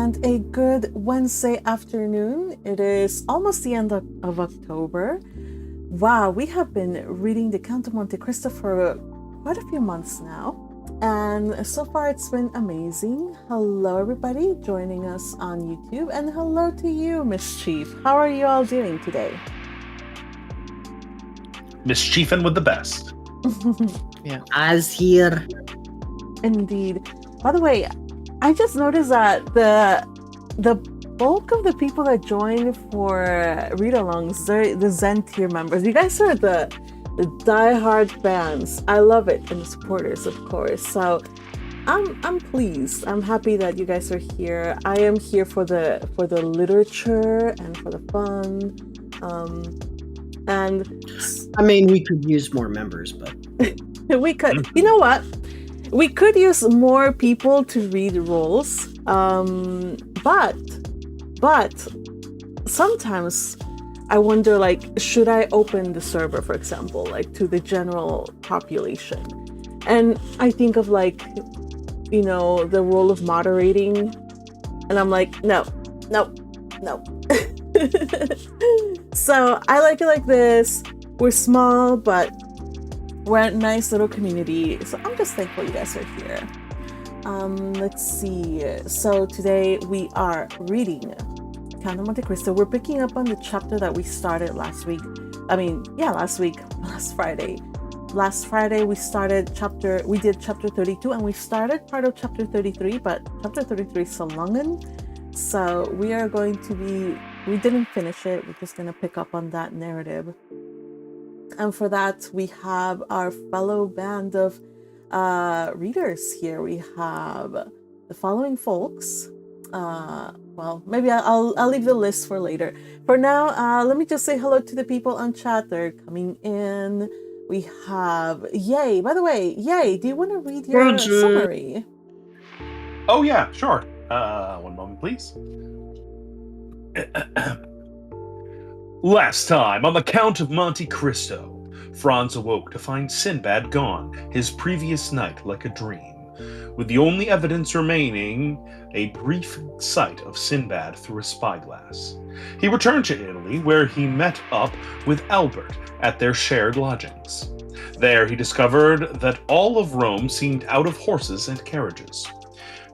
and a good Wednesday afternoon. It is almost the end of October. Wow, we have been reading the Count of Monte Cristo for quite a few months now, and so far it's been amazing. Hello everybody joining us on YouTube, and hello to you, Mischief. How are you all doing today? Mischiefing with the best. Yeah, as here. Indeed. By the way, I just noticed that the bulk of the people that join for read-alongs, they're the Zen tier members. You guys are the die-hard fans. I love it, and the supporters, of course. So I'm pleased. I'm happy that you guys are here. I am here for the literature and for the fun. And I mean, we could use more members, but we could. You know what? We could use more people to read roles, but sometimes I wonder, like, should I open the server, for example, like to the general population? And I think of, like, you know, the role of moderating, and I'm like, no. So I like it like this. We're small, but we're a nice little community, so I'm just thankful you guys are here. Let's see. So today we are reading Count of Monte Cristo. We're picking up on the chapter that we started last week. Last Friday. Last Friday we did chapter 32, and we started part of chapter 33, but chapter 33 is so long, so we didn't finish it. We're just gonna pick up on that narrative. And for that, we have our fellow band of readers here. We have the following folks. Well, maybe I'll leave the list for later. For now, let me just say hello to the people on chat. They're coming in. We have Yay. By the way, Yay, do you want to read your summary? Oh yeah, sure. One moment, please. Last time on the Count of Monte Cristo, Franz awoke to find Sinbad gone his previous night like a dream, with the only evidence remaining a brief sight of Sinbad through a spyglass. He returned to Italy, where he met up with Albert at their shared lodgings. There he discovered that all of Rome seemed out of horses and carriages.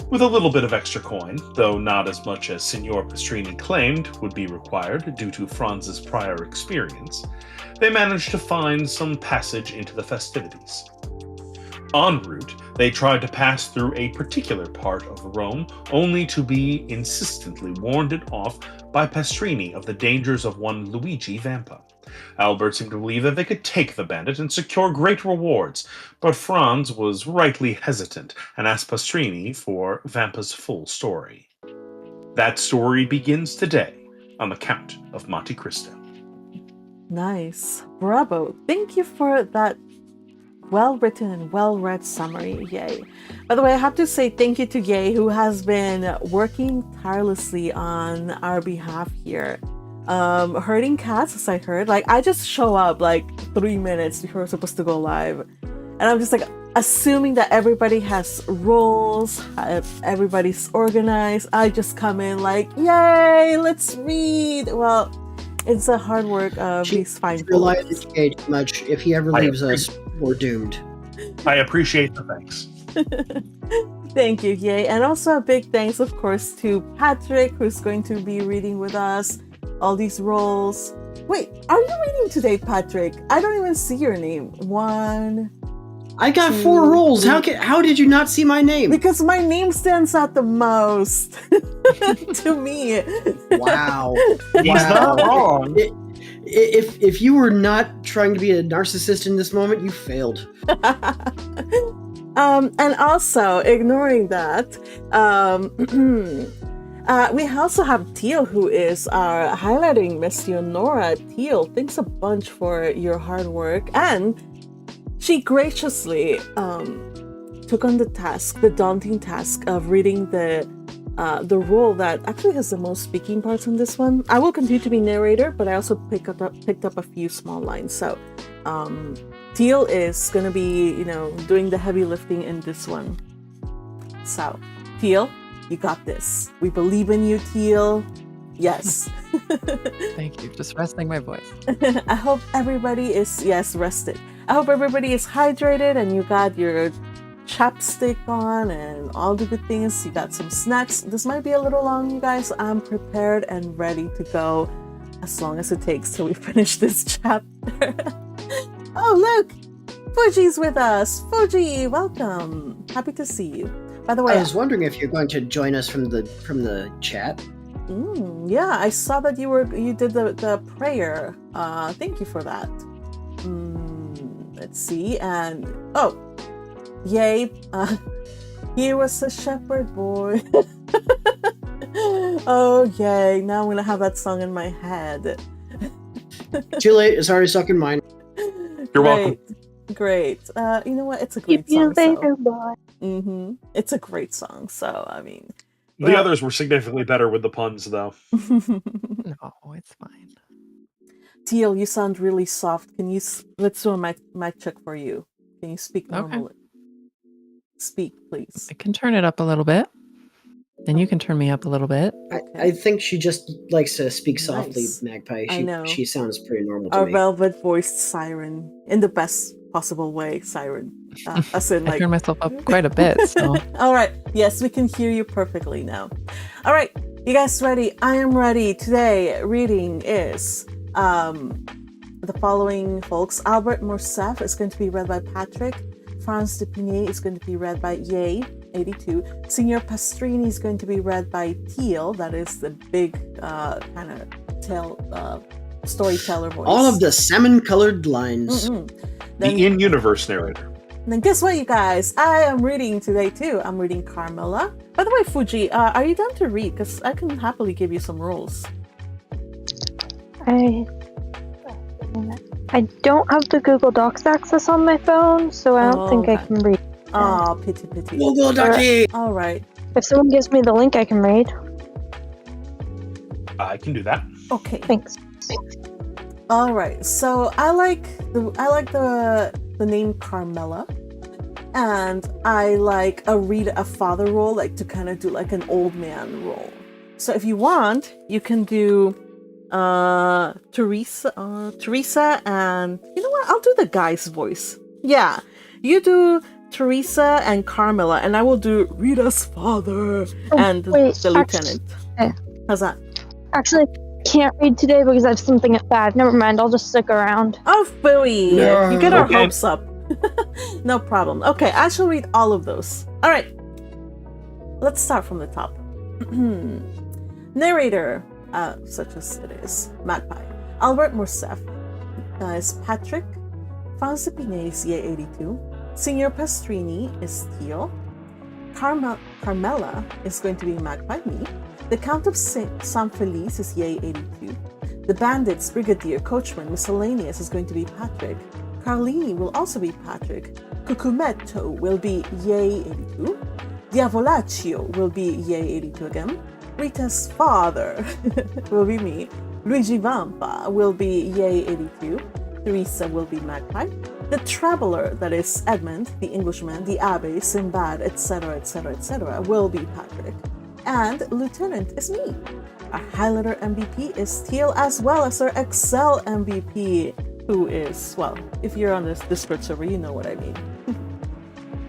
With a little bit of extra coin, though not as much as Signor Pastrini claimed would be required due to Franz's prior experience, they managed to find some passage into the festivities. En route, they tried to pass through a particular part of Rome, only to be insistently warned off by Pastrini of the dangers of one Luigi Vampa. Albert seemed to believe that they could take the bandit and secure great rewards, but Franz was rightly hesitant and asked Pastrini for Vampa's full story. That story begins today on the Count of Monte Cristo. Nice. Bravo. Thank you for that well-written and well-read summary, Yay. By the way, I have to say thank you to Yay, who has been working tirelessly on our behalf here. Herding cats, as I heard. Like, I just show up like 3 minutes before we're supposed to go live, and I'm just like assuming that everybody has roles, everybody's organized. I just come in like, yay, let's read. Well, it's the hard work of these fine folks. Rely on too much. If he ever leaves us, we're doomed. I appreciate the thanks. Thank you, Yay. And also a big thanks, of course, to Patrick, who's going to be reading with us all these roles. Wait, are you reading today, Patrick? I don't even see your name. I got 4 roles. How did you not see my name? Because my name stands out the most to me. Wow. He's not wrong. If you were not trying to be a narcissist in this moment, you failed. And also, ignoring that, we also have Teal, who is our highlighting Miss Leonora. Teal, thanks a bunch for your hard work, and she graciously took on the daunting task of reading the role that actually has the most speaking parts in this one. I will continue to be narrator, but I also picked up a few small lines. So Teal is gonna be, doing the heavy lifting in this one. So Teal, You got this. We believe in you, Teal. Yes. Thank you. Just resting my voice. I hope everybody is, rested. I hope everybody is hydrated and you got your chapstick on and all the good things. You got some snacks. This might be a little long, you guys. I'm prepared and ready to go as long as it takes till we finish this chapter. Oh, look! Fuji's with us. Fuji, welcome. Happy to see you. By the way, I was wondering if you're going to join us from the chat. Yeah, I saw that you did the prayer. Thank you for that. Let's see, and yay! He was a shepherd boy. Oh yay! Now I'm gonna have that song in my head. Too late. It's already stuck in mine. You're welcome. Great. You know what? It's a great Keep you song. later, boy. It's a great song. So I mean, The others were significantly better with the puns, though. No, it's fine. Teal, you sound really soft. Can you? Let's do a mic check for you. Can you speak normally? Okay. Speak, please. I can turn it up a little bit. And you can turn me up a little bit. I think she just likes to speak softly, Nice. Magpie. I know. She sounds pretty normal to Our me. velvet-voiced siren, in the best possible way, siren. As in, I like. turned myself up quite a bit, so. All right. Yes, we can hear you perfectly now. All right. You guys ready? I am ready. Today, reading is the following, folks. Albert Morcerf is going to be read by Patrick. Franz de Pinet is going to be read by Yay, 82. Signor Pastrini is going to be read by Teal. That is the big kind of storyteller voice. All of the salmon-colored lines. The in-universe narrator. Then guess what, you guys? I am reading today too. I'm reading Carmilla. By the way, Fuji, are you done to read? Because I can happily give you some rules. I don't have the Google Docs access on my phone, so I don't think I Okay. can read. Oh, pity. Google Ducky! All right. If someone gives me the link, I can read. I can do that. Okay. Thanks. All right. So I like the name Carmilla, and I like a father role, like to kind of do like an old man role. So if you want, you can do Teresa, and you know what? I'll do the guy's voice. Yeah, you do Teresa and Carmilla, and I will do Rita's father and wait, the lieutenant. How's that? Actually, can't read today because I have something bad. Never mind. I'll just stick around. Oh, Bowie! No. You get our Okay. hopes up. No problem. Okay, I shall read all of those. All right. Let's start from the top. Narrator, such as it is, Magpie. Albert Morcerf is Patrick. Franz de Pinet is Ye 82. Signor Pastrini is Teal. Carmela is going to be Magpie, me. The Count of San Felice is Ye 82. The Bandits, Brigadier, Coachman, Miscellaneous is going to be Patrick. Carlini will also be Patrick. Cucumetto will be Ye 82. Diavolaccio will be Ye 82 again. Rita's father will be me. Luigi Vampa will be Ye 82. Teresa will be Magpie. The Traveler, that is Edmund, the Englishman, the Abbé, Sinbad, etc., etc., etc., will be Patrick. And Lieutenant is me. Our highlighter MVP is Teal, as well as our Excel MVP, who is, well, if you're on this Discord server, you know what I mean.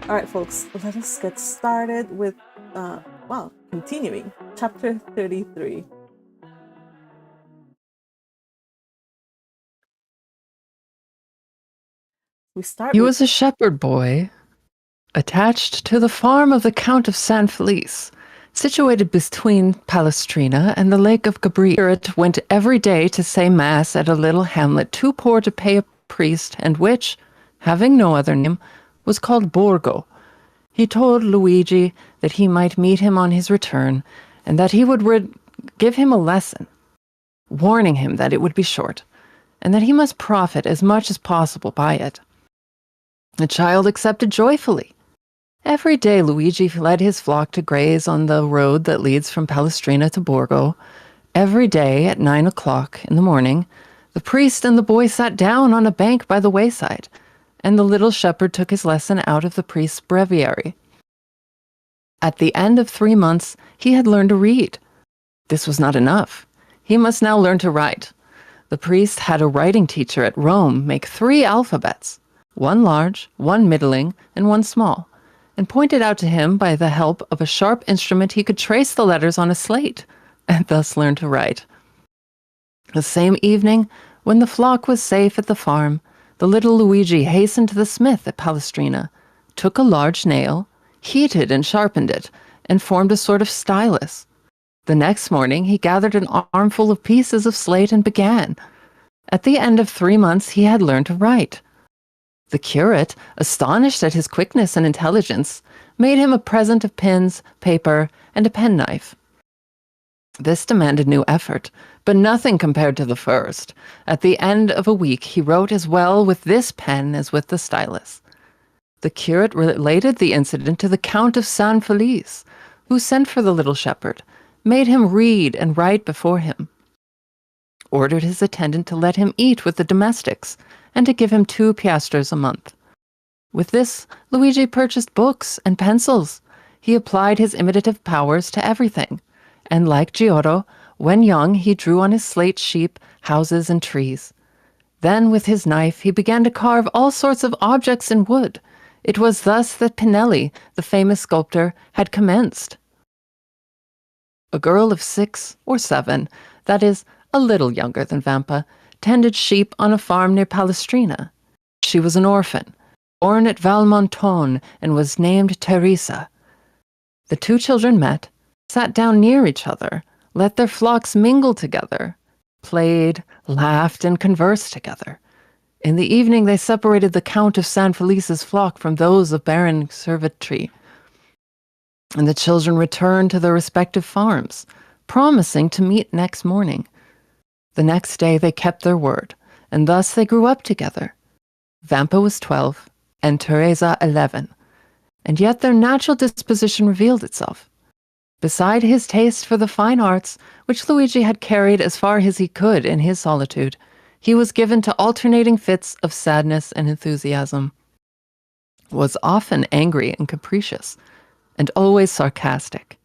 All right, folks, let us get started with, continuing. Chapter 33. We start He with... was a shepherd boy, attached to the farm of the Count of San Felice, situated between Palestrina and the Lake of Gabri. It went every day to say mass at a little hamlet too poor to pay a priest, and which, having no other name, was called Borgo. He told Luigi that he might meet him on his return, and that he would give him a lesson, warning him that it would be short, and that he must profit as much as possible by it. The child accepted joyfully. Every day Luigi led his flock to graze on the road that leads from Palestrina to Borgo. Every day at 9 o'clock in the morning, the priest and the boy sat down on a bank by the wayside, and the little shepherd took his lesson out of the priest's breviary. At the end of 3 months, he had learned to read. This was not enough. He must now learn to write. The priest had a writing teacher at Rome make 3 alphabets, one large, one middling, and one small, and pointed out to him by the help of a sharp instrument he could trace the letters on a slate, and thus learn to write. The same evening, when the flock was safe at the farm, the little Luigi hastened to the smith at Palestrina, took a large nail, heated and sharpened it, and formed a sort of stylus. The next morning he gathered an armful of pieces of slate and began. At the end of 3 months he had learned to write. The curate, astonished at his quickness and intelligence, made him a present of pens, paper, and a penknife. This demanded new effort, but nothing compared to the first. At the end of a week he wrote as well with this pen as with the stylus. The curate related the incident to the Count of San Felice, who sent for the little shepherd, made him read and write before him, ordered his attendant to let him eat with the domestics, and to give him 2 piastres a month. With this, Luigi purchased books and pencils. He applied his imitative powers to everything, and like Giotto, when young he drew on his slate sheep, houses, and trees. Then with his knife he began to carve all sorts of objects in wood. It was thus that Pinelli, the famous sculptor, had commenced. A girl of 6 or 7, that is, a little younger than Vampa, tended sheep on a farm near Palestrina. She was an orphan, born at Valmontone, and was named Teresa. The 2 children met, sat down near each other, let their flocks mingle together, played, laughed, and conversed together. In the evening they separated the Count of San Felice's flock from those of Baron Cervetri, and the children returned to their respective farms, promising to meet next morning. The next day they kept their word, and thus they grew up together. Vampa was 12, and Teresa 11, and yet their natural disposition revealed itself. Beside his taste for the fine arts, which Luigi had carried as far as he could in his solitude, he was given to alternating fits of sadness and enthusiasm, was often angry and capricious, and always sarcastic.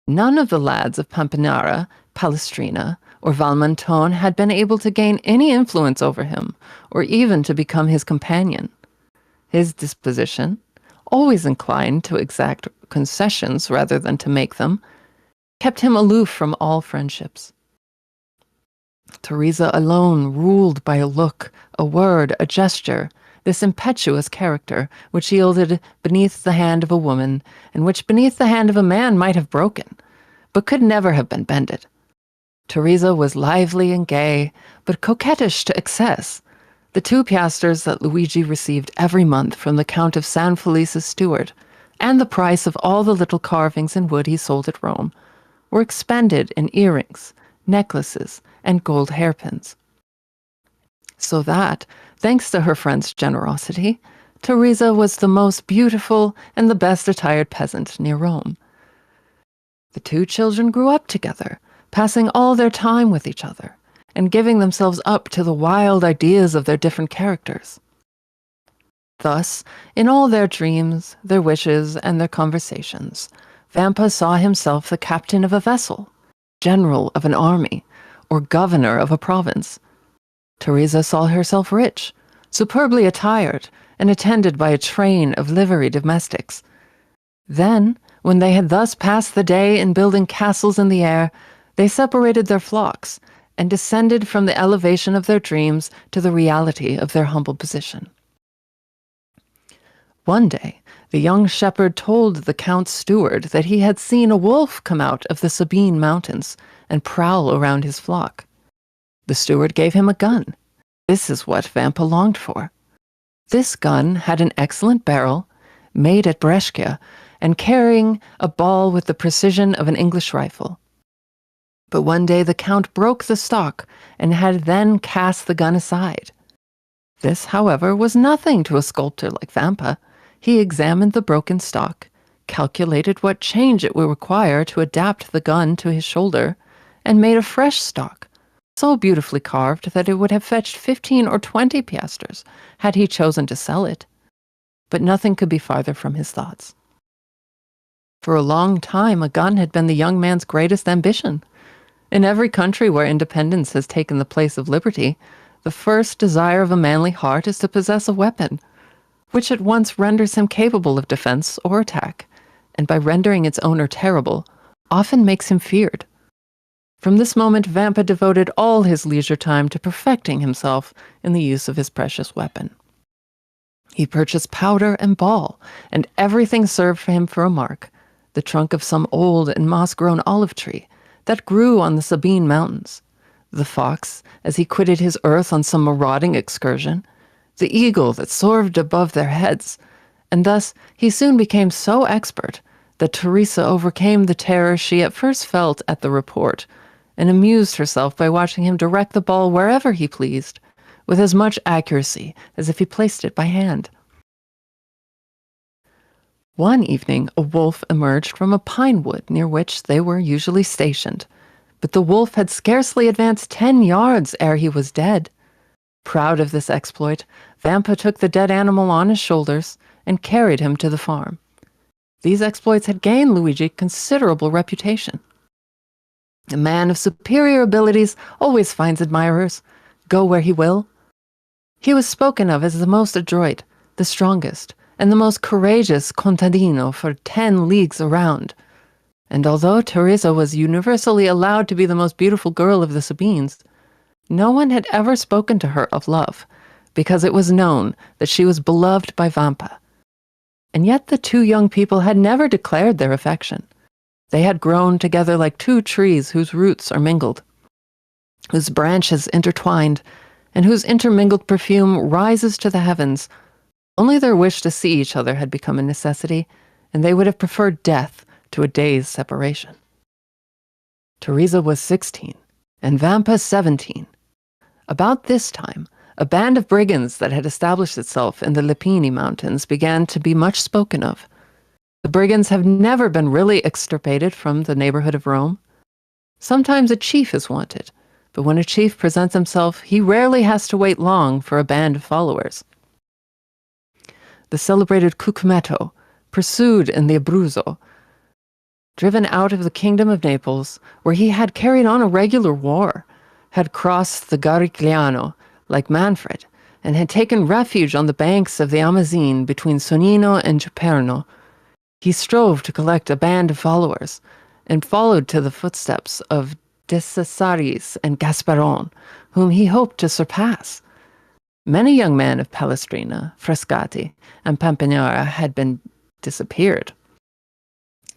None of the lads of Pampinara, Palestrina, or Valmontone had been able to gain any influence over him, or even to become his companion. His disposition, always inclined to exact concessions rather than to make them, kept him aloof from all friendships. Teresa alone ruled by a look, a word, a gesture, this impetuous character which yielded beneath the hand of a woman, and which beneath the hand of a man might have broken, but could never have been bended. Teresa was lively and gay, but coquettish to excess. The 2 piastres that Luigi received every month from the Count of San Felice's steward, and the price of all the little carvings in wood he sold at Rome, were expended in earrings, necklaces, and gold hairpins. So that, thanks to her friend's generosity, Teresa was the most beautiful and the best attired peasant near Rome. The 2 children grew up together, passing all their time with each other, and giving themselves up to the wild ideas of their different characters. Thus, in all their dreams, their wishes, and their conversations, Vampa saw himself the captain of a vessel, general of an army, or governor of a province. Teresa saw herself rich, superbly attired, and attended by a train of liveried domestics. Then, when they had thus passed the day in building castles in the air, they separated their flocks, and descended from the elevation of their dreams to the reality of their humble position. One day, the young shepherd told the Count's steward that he had seen a wolf come out of the Sabine mountains and prowl around his flock. The steward gave him a gun. This is what Vampa longed for. This gun had an excellent barrel, made at Brescia, and carrying a ball with the precision of an English rifle. But one day the Count broke the stock and had then cast the gun aside. This, however, was nothing to a sculptor like Vampa. He examined the broken stock, calculated what change it would require to adapt the gun to his shoulder, and made a fresh stock, so beautifully carved that it would have fetched 15 or 20 piastres had he chosen to sell it. But nothing could be farther from his thoughts. For a long time, a gun had been the young man's greatest ambition. In every country where independence has taken the place of liberty, the first desire of a manly heart is to possess a weapon, which at once renders him capable of defense or attack, and by rendering its owner terrible, often makes him feared. From this moment, Vampa devoted all his leisure time to perfecting himself in the use of his precious weapon. He purchased powder and ball, and everything served for him for a mark: the trunk of some old and moss-grown olive tree that grew on the Sabine mountains, the fox as he quitted his earth on some marauding excursion, the eagle that soared above their heads, and thus he soon became so expert that Teresa overcame the terror she at first felt at the report, and amused herself by watching him direct the ball wherever he pleased, with as much accuracy as if he placed it by hand. One evening, a wolf emerged from a pine wood near which they were usually stationed, but the wolf had scarcely advanced 10 yards ere he was dead. Proud of this exploit, Vampa took the dead animal on his shoulders and carried him to the farm. These exploits had gained Luigi considerable reputation. A man of superior abilities always finds admirers, go where he will. He was spoken of as the most adroit, the strongest, and the most courageous contadino for 10 leagues around. And although Teresa was universally allowed to be the most beautiful girl of the Sabines, no one had ever spoken to her of love, because it was known that she was beloved by Vampa. And yet the two young people had never declared their affection. They had grown together like two trees whose roots are mingled, whose branches intertwined, and whose intermingled perfume rises to the heavens. Only their wish to see each other had become a necessity, and they would have preferred death to a day's separation. Teresa was 16, and Vampa 17. About this time, a band of brigands that had established itself in the Lepini Mountains began to be much spoken of. The brigands have never been really extirpated from the neighborhood of Rome. Sometimes a chief is wanted, but when a chief presents himself, he rarely has to wait long for a band of followers. The celebrated Cucumetto, pursued in the Abruzzo, driven out of the kingdom of Naples, where he had carried on a regular war, had crossed the Garigliano, like Manfred, and had taken refuge on the banks of the Amazine between Sonnino and Ciperno. He strove to collect a band of followers, and followed to the footsteps of De Cesaris and Gasparon, whom he hoped to surpass. Many young men of Palestrina, Frascati, and Pampinara had been disappeared.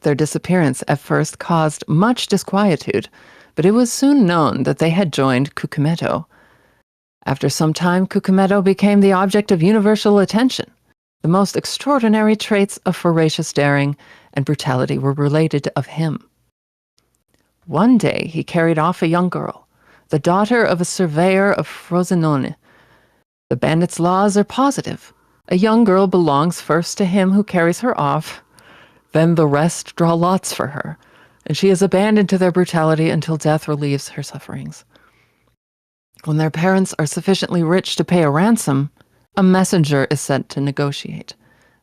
Their disappearance at first caused much disquietude, but it was soon known that they had joined Cucumetto. After some time, Cucumetto became the object of universal attention. The most extraordinary traits of ferocious daring and brutality were related of him. One day he carried off a young girl, the daughter of a surveyor of Frosinone. The bandit's laws are positive. A young girl belongs first to him who carries her off, then the rest draw lots for her, and she is abandoned to their brutality until death relieves her sufferings. When their parents are sufficiently rich to pay a ransom, a messenger is sent to negotiate.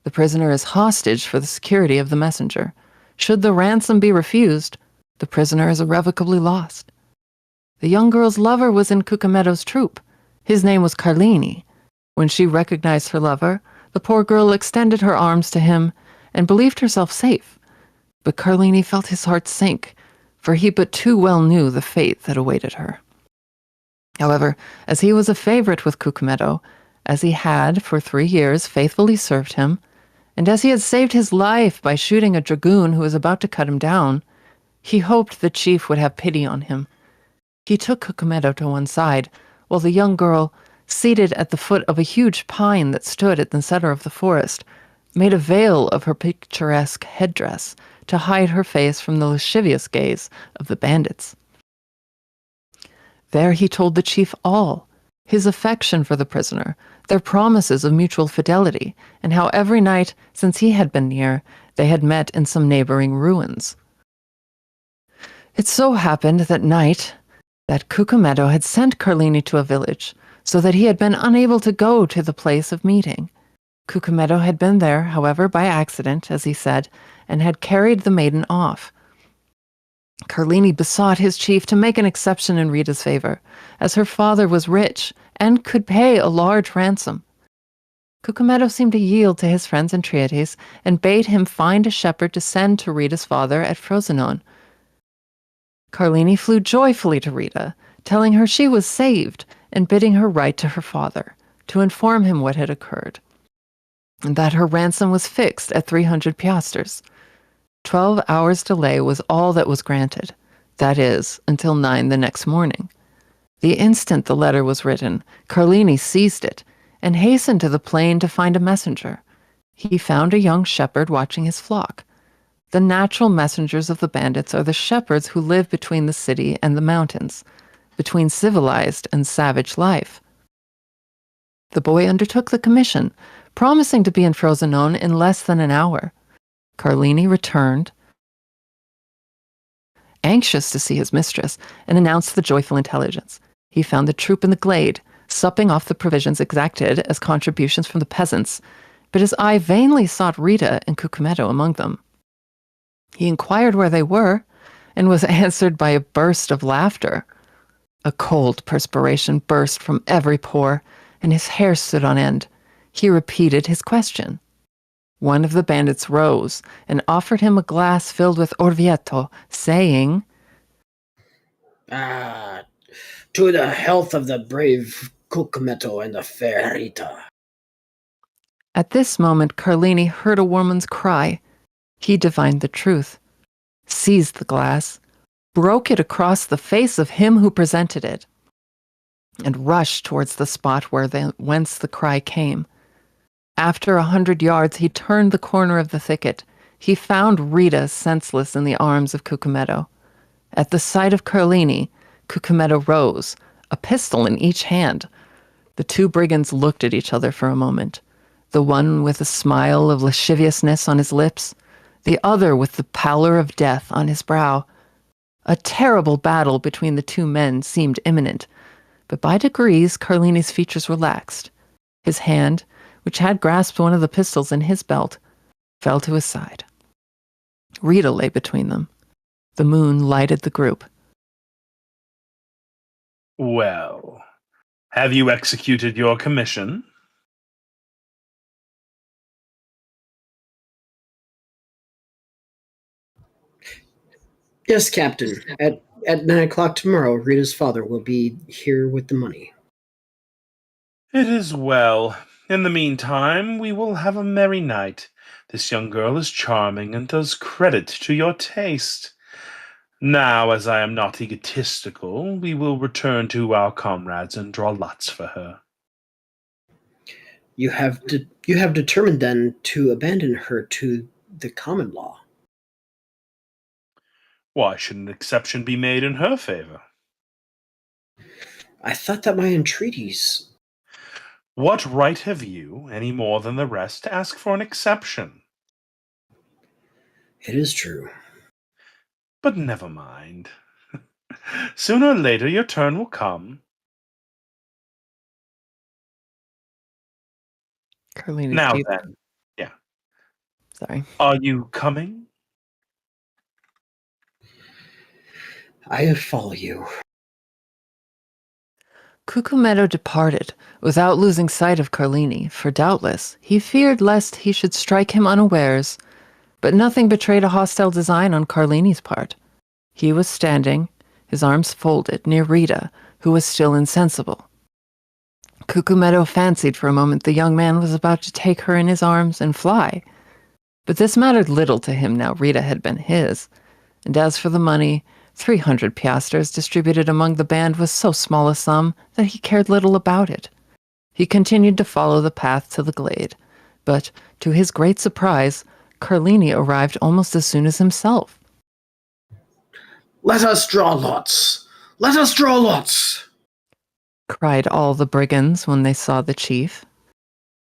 The prisoner is hostage for the security of the messenger. Should the ransom be refused, the prisoner is irrevocably lost. The young girl's lover was in Cucumetto's troop. His name was Carlini. When she recognized her lover, the poor girl extended her arms to him and believed herself safe. But Carlini felt his heart sink, for he but too well knew the fate that awaited her. However, as he was a favorite with Cucumetto, as he had for 3 years faithfully served him, and as he had saved his life by shooting a dragoon who was about to cut him down, he hoped the chief would have pity on him. He took Cucumetto to one side, while the young girl, seated at the foot of a huge pine that stood at the center of the forest, made a veil of her picturesque headdress to hide her face from the lascivious gaze of the bandits. There he told the chief all, his affection for the prisoner, their promises of mutual fidelity, and how every night, since he had been near, they had met in some neighboring ruins. It so happened that night that Cucumetto had sent Carlini to a village, so that he had been unable to go to the place of meeting. Cucumetto had been there, however, by accident, as he said, and had carried the maiden off. Carlini besought his chief to make an exception in Rita's favor, as her father was rich and could pay a large ransom. Cucumetto seemed to yield to his friend's entreaties and bade him find a shepherd to send to Rita's father at Frosinone. Carlini flew joyfully to Rita, telling her she was saved and bidding her write to her father to inform him what had occurred, and that her ransom was fixed at 300 piasters. 12 hours' delay was all that was granted, that is, until 9 the next morning. The instant the letter was written, Carlini seized it and hastened to the plain to find a messenger. He found a young shepherd watching his flock. The natural messengers of the bandits are the shepherds who live between the city and the mountains, between civilized and savage life. The boy undertook the commission, promising to be in Frosinone in less than an hour. Carlini returned, anxious to see his mistress, and announced the joyful intelligence. He found the troop in the glade, supping off the provisions exacted as contributions from the peasants, but his eye vainly sought Rita and Cucumetto among them. He inquired where they were, and was answered by a burst of laughter. A cold perspiration burst from every pore, and his hair stood on end. He repeated his question. One of the bandits rose and offered him a glass filled with Orvieto, saying, To the health of the brave Cucumetto and the fair Rita. At this moment Carlini heard a woman's cry. He divined the truth, seized the glass, broke it across the face of him who presented it, and rushed towards the spot whence the cry came. After 100 yards, he turned the corner of the thicket. He found Rita senseless in the arms of Cucumetto. At the sight of Carlini, Cucumetto rose, a pistol in each hand. The two brigands looked at each other for a moment, the one with a smile of lasciviousness on his lips, the other with the pallor of death on his brow. A terrible battle between the two men seemed imminent, but by degrees Carlini's features relaxed. His hand, which had grasped one of the pistols in his belt, fell to his side. Rita lay between them. The moon lighted the group. Well, have you executed your commission? Yes, Captain. At 9 o'clock tomorrow, Rita's father will be here with the money. It is well. In the meantime, we will have a merry night. This young girl is charming and does credit to your taste. Now, as I am not egotistical, we will return to our comrades and draw lots for her. You have determined then to abandon her to the common law. Why should an exception be made in her favor? I thought that my entreaties. What right have you, any more than the rest, to ask for an exception? It is true. But never mind. Sooner or later your turn will come. Carlini's Now teeth. then, yeah. Sorry. Are you coming? I follow you. Cucumetto departed, without losing sight of Carlini, for doubtless he feared lest he should strike him unawares, but nothing betrayed a hostile design on Carlini's part. He was standing, his arms folded, near Rita, who was still insensible. Cucumetto fancied for a moment the young man was about to take her in his arms and fly, but this mattered little to him now Rita had been his, and as for the money, 300 piasters distributed among the band was so small a sum that he cared little about it. He continued to follow the path to the glade, but, to his great surprise, Carlini arrived almost as soon as himself. Let us draw lots! Let us draw lots! Cried all the brigands when they saw the chief.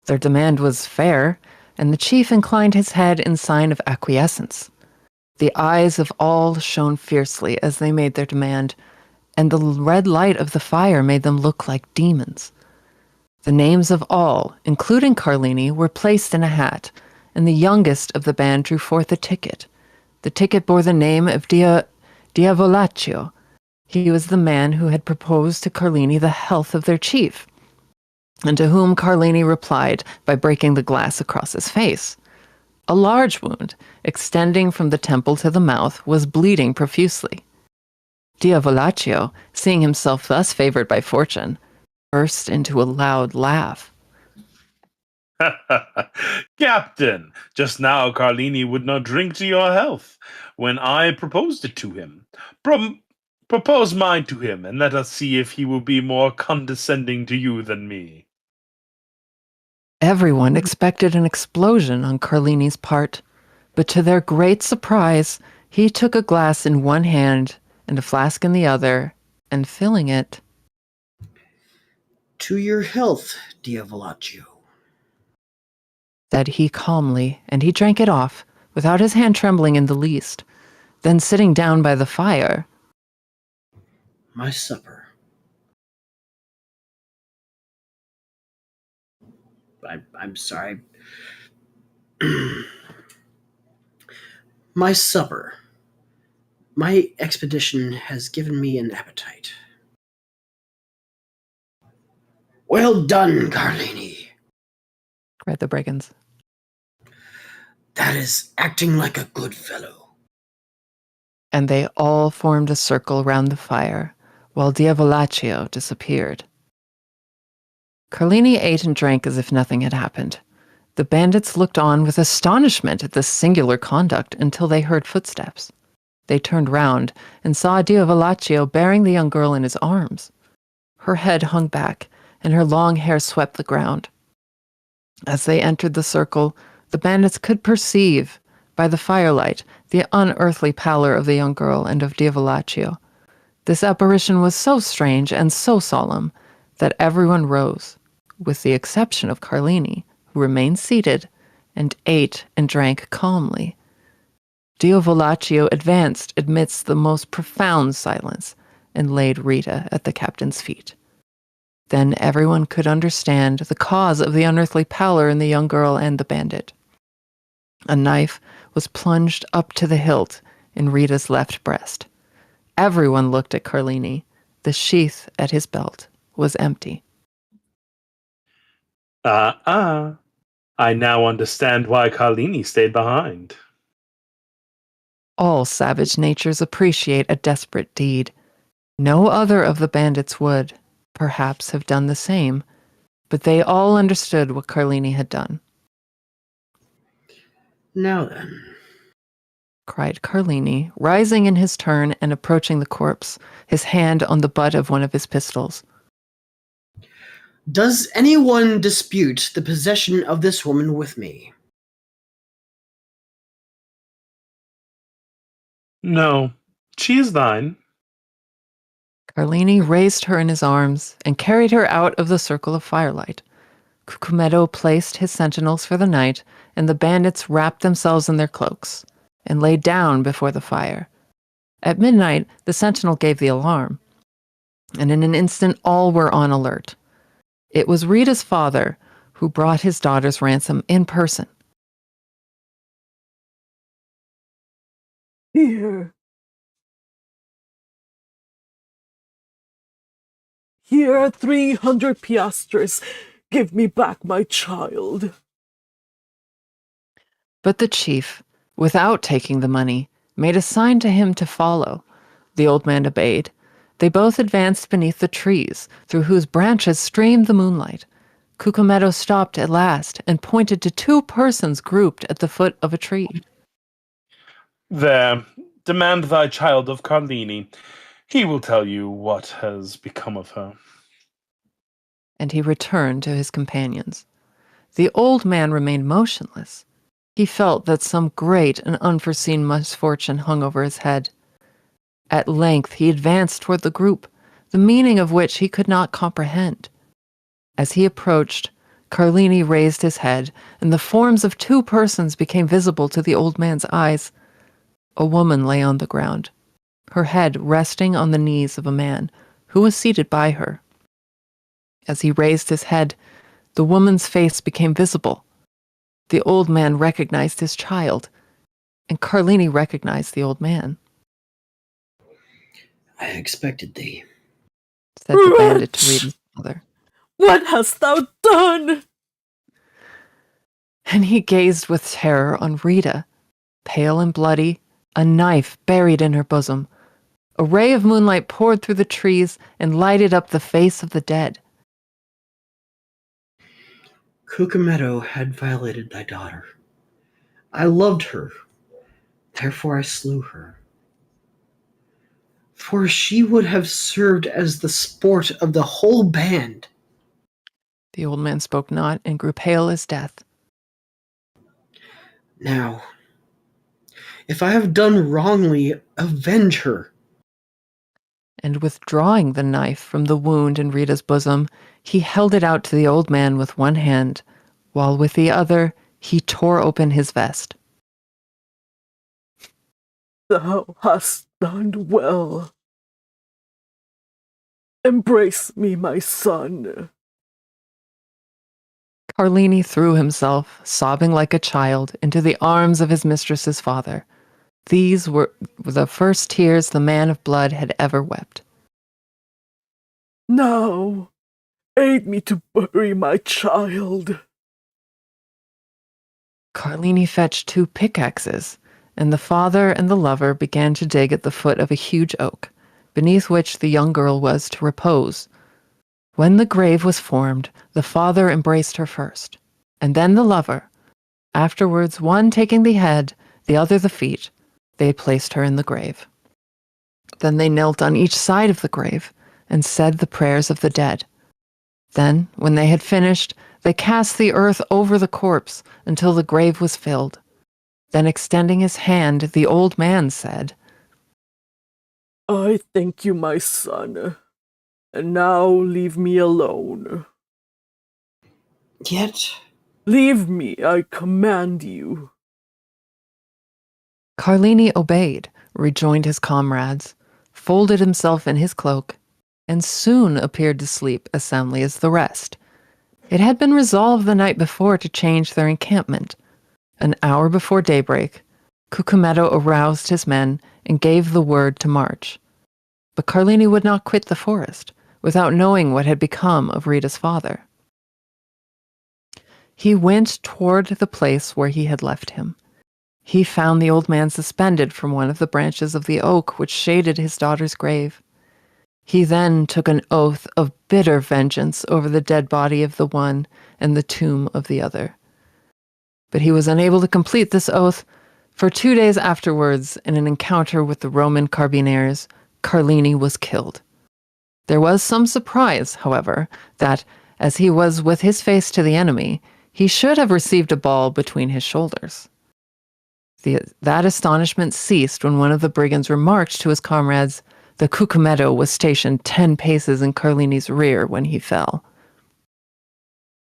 Their demand was fair, and the chief inclined his head in sign of acquiescence. The eyes of all shone fiercely as they made their demand, and the red light of the fire made them look like demons. The names of all, including Carlini, were placed in a hat, and the youngest of the band drew forth a ticket. The ticket bore the name of Diavolaccio. He was the man who had proposed to Carlini the health of their chief, and to whom Carlini replied by breaking the glass across his face. A large wound, extending from the temple to the mouth, was bleeding profusely. Diavolaccio, seeing himself thus favored by fortune, burst into a loud laugh. Captain, just now Carlini would not drink to your health when I proposed it to him. Propose mine to him, and let us see if he will be more condescending to you than me. Everyone expected an explosion on Carlini's part, but to their great surprise, he took a glass in one hand and a flask in the other, and filling it, To your health, Diavolaccio, said he calmly, and he drank it off, without his hand trembling in the least. Then sitting down by the fire, my supper. I'm sorry. My supper. My expedition has given me an appetite. Well done, Carlini. cried the brigands. That is acting like a good fellow. And they all formed a circle round the fire, while Diavolaccio disappeared. Carlini ate and drank as if nothing had happened. The bandits looked on with astonishment at this singular conduct until they heard footsteps. They turned round and saw Diavolaccio bearing the young girl in his arms. Her head hung back, and her long hair swept the ground. As they entered the circle, the bandits could perceive, by the firelight, the unearthly pallor of the young girl and of Diavolaccio. This apparition was so strange and so solemn that everyone rose, with the exception of Carlini, who remained seated and ate and drank calmly. Diavolaccio advanced amidst the most profound silence and laid Rita at the captain's feet. Then everyone could understand the cause of the unearthly pallor in the young girl and the bandit. A knife was plunged up to the hilt in Rita's left breast. Everyone looked at Carlini. The sheath at his belt was empty. I now understand why Carlini stayed behind. All savage natures appreciate a desperate deed. No other of the bandits would, perhaps, have done the same, but they all understood what Carlini had done. Now then, Cried Carlini, rising in his turn and approaching the corpse, his hand on the butt of one of his pistols. does anyone dispute the possession of this woman with me? No, she is thine. Carlini raised her in his arms and carried her out of the circle of firelight. Cucumetto placed his sentinels for the night, and the bandits wrapped themselves in their cloaks and lay down before the fire. At midnight, the sentinel gave the alarm, and in an instant all were on alert. It was Rita's father who brought his daughter's ransom in person. Here. Here are 300 piastres. Give me back my child. But the chief, without taking the money, made a sign to him to follow. The old man obeyed. They both advanced beneath the trees, through whose branches streamed the moonlight. Cucumetto stopped at last and pointed to two persons grouped at the foot of a tree. There, demand thy child of Carlini. He will tell you what has become of her. And he returned to his companions. The old man remained motionless. He felt that some great and unforeseen misfortune hung over his head. At length he advanced toward the group, the meaning of which he could not comprehend. As he approached, Carlini raised his head, and the forms of two persons became visible to the old man's eyes. A woman lay on the ground, her head resting on the knees of a man who was seated by her. As he raised his head, The woman's face became visible. The old man recognized his child, and Carlini recognized the old man. I expected thee, said the bandit to Rita's mother. What hast thou done? And he gazed with terror on Rita, pale and bloody, a knife buried in her bosom. A ray of moonlight poured through the trees and lighted up the face of the dead. Cucumetto had violated thy daughter. I loved her, therefore I slew her. For she would have served as the sport of the whole band. The old man spoke not and grew pale as death. Now, if I have done wrongly, avenge her. And withdrawing the knife from the wound in Rita's bosom, he held it out to the old man with one hand, while with the other he tore open his vest. Thou hast done well. Embrace me, my son. Carlini threw himself, sobbing like a child, into the arms of his mistress's father. These were the first tears the man of blood had ever wept. Now, aid me to bury my child. Carlini fetched 2 pickaxes, and the father and the lover began to dig at the foot of a huge oak, beneath which the young girl was to repose. When the grave was formed, the father embraced her first, and then the lover. Afterwards, one taking the head, the other the feet, they placed her in the grave. Then they knelt on each side of the grave and said the prayers of the dead. Then, when they had finished, they cast the earth over the corpse until the grave was filled. Then, extending his hand, the old man said, I thank you, my son. And now leave me alone. Yet, Leave me, I command you. Carlini obeyed, rejoined his comrades, folded himself in his cloak, and soon appeared to sleep as soundly as the rest. It had been resolved the night before to change their encampment. An hour before daybreak, Cucumetto aroused his men and gave the word to march. But Carlini would not quit the forest without knowing what had become of Rita's father. He went toward the place where he had left him. He found the old man suspended from one of the branches of the oak which shaded his daughter's grave. He then took an oath of bitter vengeance over the dead body of the one and the tomb of the other. But he was unable to complete this oath, for 2 days afterwards, in an encounter with the Roman carbineers, Carlini was killed. There was some surprise, however, that, as he was with his face to the enemy, he should have received a ball between his shoulders. That astonishment ceased when one of the brigands remarked to his comrades, the Cucumetto was stationed 10 paces in Carlini's rear when he fell.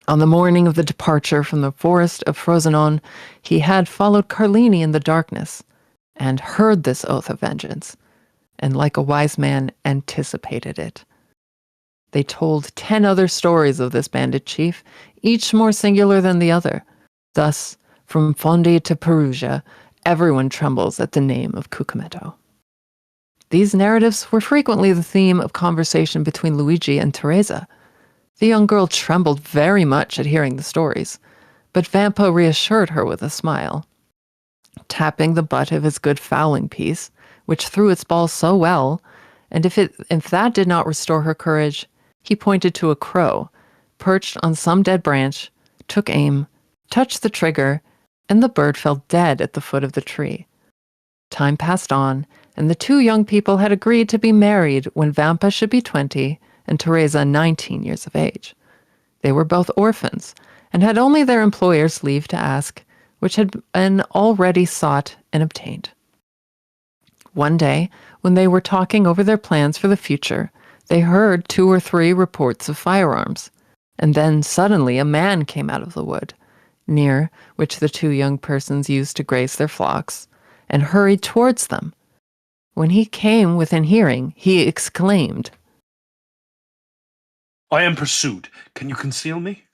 On the morning of the departure from the forest of Frosinone, he had followed Carlini in the darkness, and heard this oath of vengeance, and like a wise man anticipated it. They told 10 other stories of this bandit chief, each more singular than the other. Thus, from Fondi to Perugia, everyone trembles at the name of Cucumetto. These narratives were frequently the theme of conversation between Luigi and Teresa. The young girl trembled very much at hearing the stories, but Vampa reassured her with a smile. Tapping the butt of his good fowling piece, which threw its ball so well, and if that did not restore her courage, he pointed to a crow, perched on some dead branch, took aim, touched the trigger, and the bird fell dead at the foot of the tree. Time passed on, and the 2 young people had agreed to be married when Vampa should be 20 and Teresa 19 years of age. They were both orphans, and had only their employers' leave to ask, which had been already sought and obtained. One day, when they were talking over their plans for the future, they heard 2 or 3 reports of firearms, and then suddenly a man came out of the wood, near which the 2 young persons used to graze their flocks, and hurried towards them. When he came within hearing, he exclaimed, I am pursued. Can you conceal me?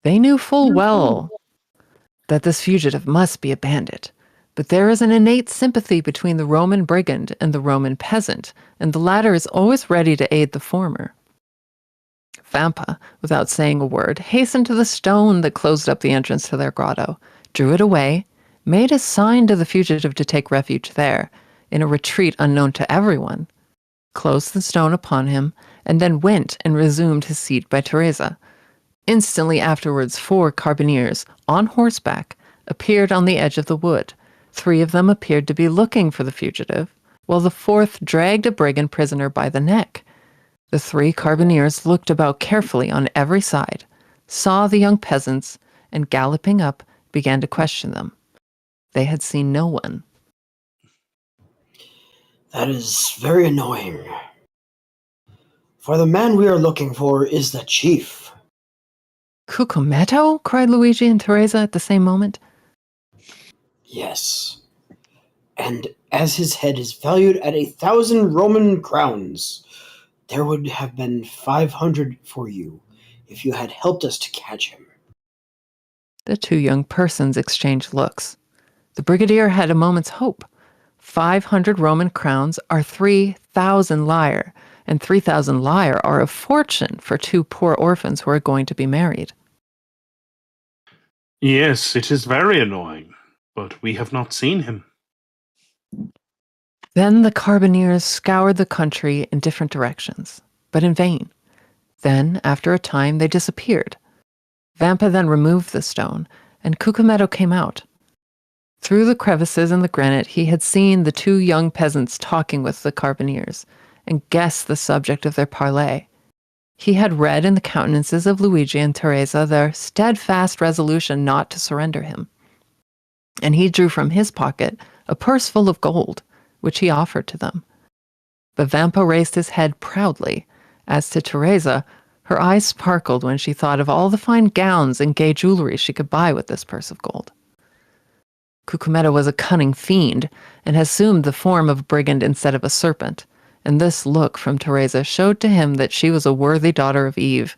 They knew full well that this fugitive must be a bandit, but there is an innate sympathy between the Roman brigand and the Roman peasant, and the latter is always ready to aid the former. Vampa, without saying a word, hastened to the stone that closed up the entrance to their grotto, drew it away, made a sign to the fugitive to take refuge there, in a retreat unknown to everyone, closed the stone upon him, and then went and resumed his seat by Teresa. Instantly afterwards, 4 carbineers, on horseback, appeared on the edge of the wood. 3 of them appeared to be looking for the fugitive, while the 4th dragged a brigand prisoner by the neck. The 3 carbineers looked about carefully on every side, saw the young peasants, and galloping up, began to question them. They had seen no one. That is very annoying. For the man we are looking for is the chief. Cucumetto? Cried Luigi and Teresa at the same moment. Yes. And as his head is valued at 1,000 Roman crowns, there would have been 500 for you if you had helped us to catch him. The 2 young persons exchanged looks. The brigadier had a moment's hope. 500 Roman crowns are 3,000 lire, and 3,000 lire are a fortune for 2 poor orphans who are going to be married. Yes, it is very annoying, but we have not seen him. Then the carbineers scoured the country in different directions, but in vain. Then, after a time, they disappeared. Vampa then removed the stone, and Cucumetto came out. Through the crevices in the granite, he had seen the 2 young peasants talking with the carbineers, and guessed the subject of their parley. He had read in the countenances of Luigi and Teresa their steadfast resolution not to surrender him. And he drew from his pocket a purse full of gold, which he offered to them. But Vampa raised his head proudly. As to Teresa, her eyes sparkled when she thought of all the fine gowns and gay jewelry she could buy with this purse of gold. Cucumetto was a cunning fiend, and had assumed the form of a brigand instead of a serpent, and this look from Teresa showed to him that she was a worthy daughter of Eve,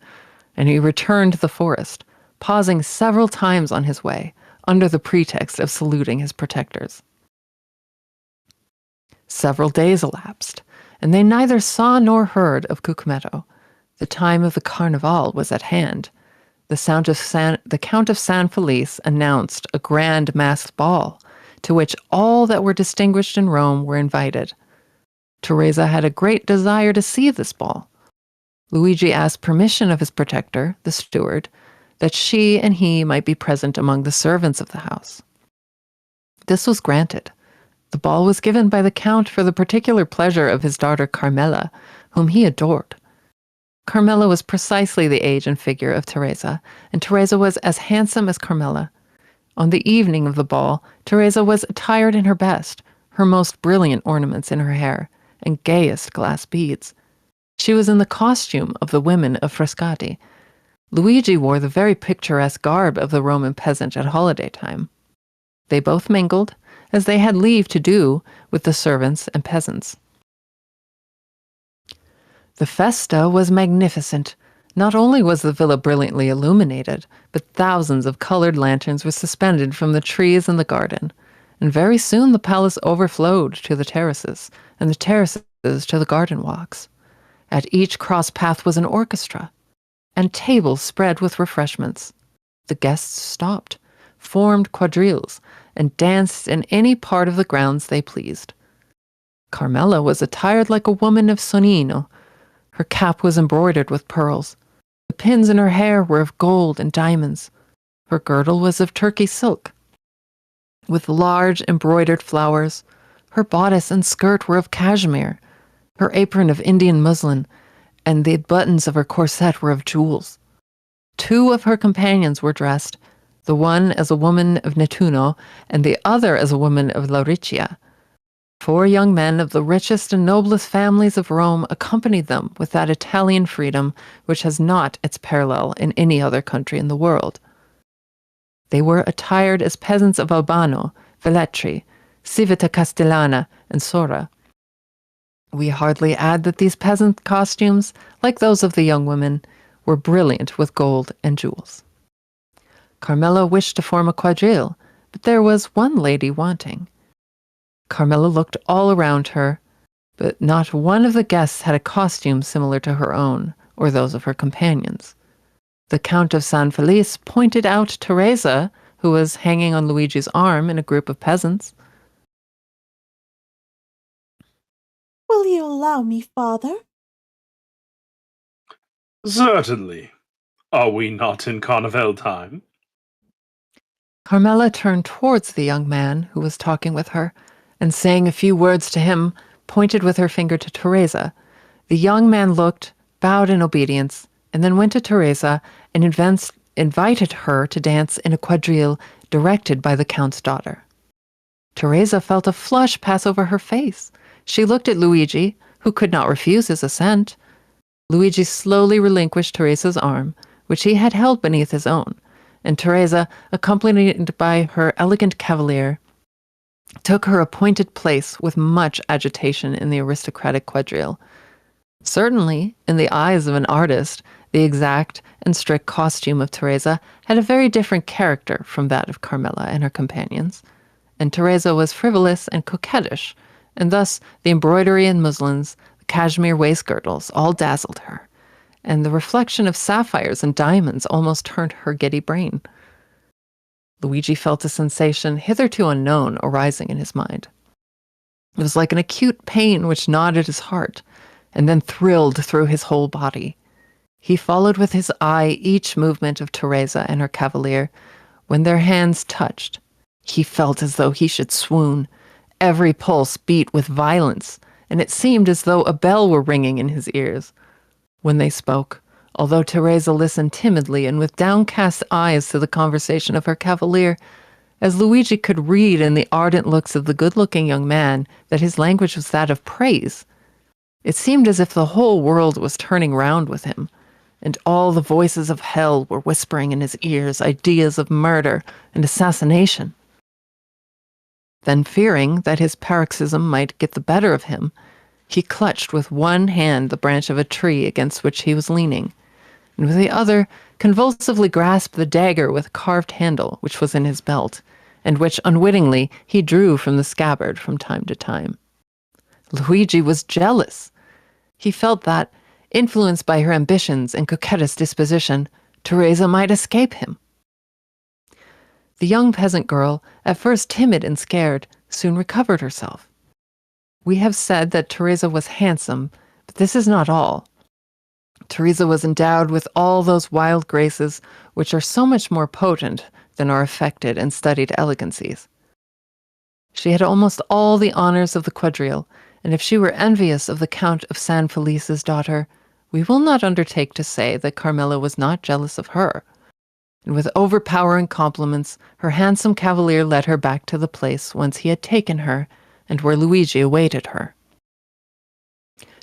and he returned to the forest, pausing several times on his way, under the pretext of saluting his protectors. Several days elapsed, and they neither saw nor heard of Cucumetto. The time of the Carnival was at hand. The Count of San Felice announced a grand masked ball, to which all that were distinguished in Rome were invited. Teresa had a great desire to see this ball. Luigi asked permission of his protector, the steward, that she and he might be present among the servants of the house. This was granted. The ball was given by the Count for the particular pleasure of his daughter Carmela, whom he adored. Carmela was precisely the age and figure of Teresa, and Teresa was as handsome as Carmela. On the evening of the ball, Teresa was attired in her best, her most brilliant ornaments in her hair, and gayest glass beads. She was in the costume of the women of Frascati. Luigi wore the very picturesque garb of the Roman peasant at holiday time. They both mingled, as they had leave to do, with the servants and peasants. The festa was magnificent. Not only was the villa brilliantly illuminated, but thousands of colored lanterns were suspended from the trees in the garden, and very soon the palace overflowed to the terraces, and the terraces to the garden walks. At each cross path was an orchestra, and tables spread with refreshments. The guests stopped, formed quadrilles, and danced in any part of the grounds they pleased. Carmela was attired like a woman of Sonnino. Her cap was embroidered with pearls. The pins in her hair were of gold and diamonds. Her girdle was of Turkey silk, with large embroidered flowers. Her bodice and skirt were of cashmere, her apron of Indian muslin, and the buttons of her corset were of jewels. 2 of her companions were dressed, the one as a woman of Nettuno, and the other as a woman of Lauricia. 4 young men of the richest and noblest families of Rome accompanied them with that Italian freedom which has not its parallel in any other country in the world. They were attired as peasants of Albano, Velletri, Civita Castellana, and Sora. We hardly add that these peasant costumes, like those of the young women, were brilliant with gold and jewels. Carmela wished to form a quadrille, but there was one lady wanting. Carmela looked all around her, but not one of the guests had a costume similar to her own or those of her companions. The Count of San Felice pointed out Teresa, who was hanging on Luigi's arm in a group of peasants. Will you allow me, father? Certainly. Are we not in Carnival time? Carmela turned towards the young man who was talking with her, and saying a few words to him, pointed with her finger to Teresa. The young man looked, bowed in obedience, and then went to Teresa and invited her to dance in a quadrille directed by the Count's daughter. Teresa felt a flush pass over her face. She looked at Luigi, who could not refuse his assent. Luigi slowly relinquished Teresa's arm, which he had held beneath his own, and Teresa, accompanied by her elegant cavalier, took her appointed place with much agitation in the aristocratic quadrille. Certainly, in the eyes of an artist, the exact and strict costume of Teresa had a very different character from that of Carmela and her companions, and Teresa was frivolous and coquettish, and thus the embroidery and muslins, the cashmere waist-girdles, all dazzled her, and the reflection of sapphires and diamonds almost turned her giddy brain. Luigi felt a sensation hitherto unknown arising in his mind. It was like an acute pain which gnawed at his heart, and then thrilled through his whole body. He followed with his eye each movement of Teresa and her cavalier. When their hands touched, he felt as though he should swoon. Every pulse beat with violence, and it seemed as though a bell were ringing in his ears. When they spoke, although Teresa listened timidly and with downcast eyes to the conversation of her cavalier, as Luigi could read in the ardent looks of the good-looking young man that his language was that of praise, it seemed as if the whole world was turning round with him, and all the voices of hell were whispering in his ears ideas of murder and assassination. Then, fearing that his paroxysm might get the better of him, he clutched with one hand the branch of a tree against which he was leaning, and with the other convulsively grasped the dagger with a carved handle which was in his belt, and which unwittingly he drew from the scabbard from time to time. Luigi was jealous. He felt that, influenced by her ambitions and coquettish disposition, Teresa might escape him. The young peasant girl, at first timid and scared, soon recovered herself. We have said that Teresa was handsome, but this is not all. Teresa was endowed with all those wild graces which are so much more potent than our affected and studied elegancies. She had almost all the honors of the quadrille, and if she were envious of the Count of San Felice's daughter, we will not undertake to say that Carmela was not jealous of her. And with overpowering compliments, her handsome cavalier led her back to the place whence he had taken her, and where Luigi awaited her.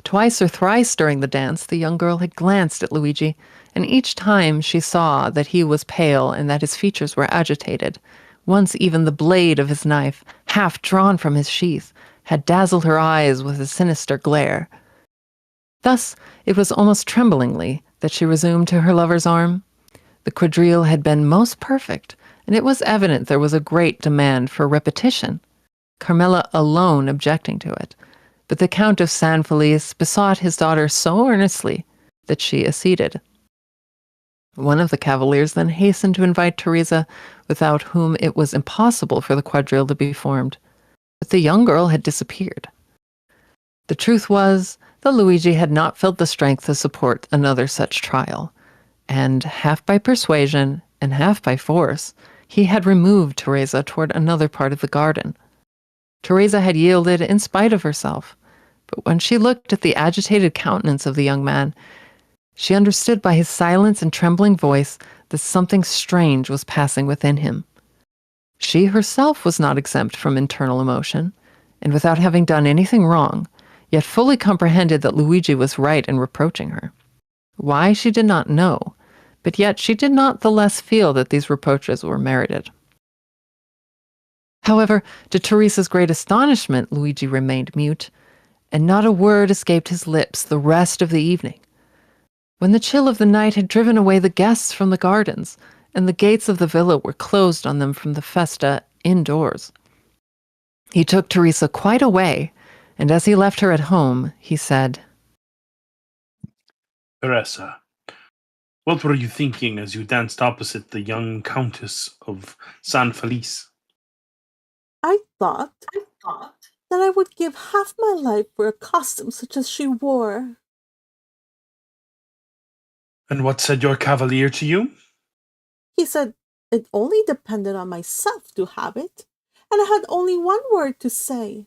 Twice or thrice during the dance, the young girl had glanced at Luigi, and each time she saw that he was pale and that his features were agitated. Once even the blade of his knife, half drawn from his sheath, had dazzled her eyes with a sinister glare. Thus, it was almost tremblingly that she resumed to her lover's arm. The quadrille had been most perfect, and it was evident there was a great demand for repetition, Carmela alone objecting to it. But the Count of San Felice besought his daughter so earnestly that she acceded. One of the cavaliers then hastened to invite Teresa, without whom it was impossible for the quadrille to be formed. But the young girl had disappeared. The truth was that Luigi had not felt the strength to support another such trial, and half by persuasion and half by force, he had removed Teresa toward another part of the garden. Teresa had yielded in spite of herself, but when she looked at the agitated countenance of the young man, she understood by his silence and trembling voice that something strange was passing within him. She herself was not exempt from internal emotion, and without having done anything wrong, yet fully comprehended that Luigi was right in reproaching her. Why, she did not know, but yet she did not the less feel that these reproaches were merited. However, to Teresa's great astonishment, Luigi remained mute, and not a word escaped his lips the rest of the evening. When the chill of the night had driven away the guests from the gardens, and the gates of the villa were closed on them from the festa indoors. He took Teresa quite away, and as he left her at home, he said, Teresa, what were you thinking as you danced opposite the young Countess of San Felice? I thought that I would give half my life for a costume such as she wore. And what said your cavalier to you? He said it only depended on myself to have it, and I had only one word to say.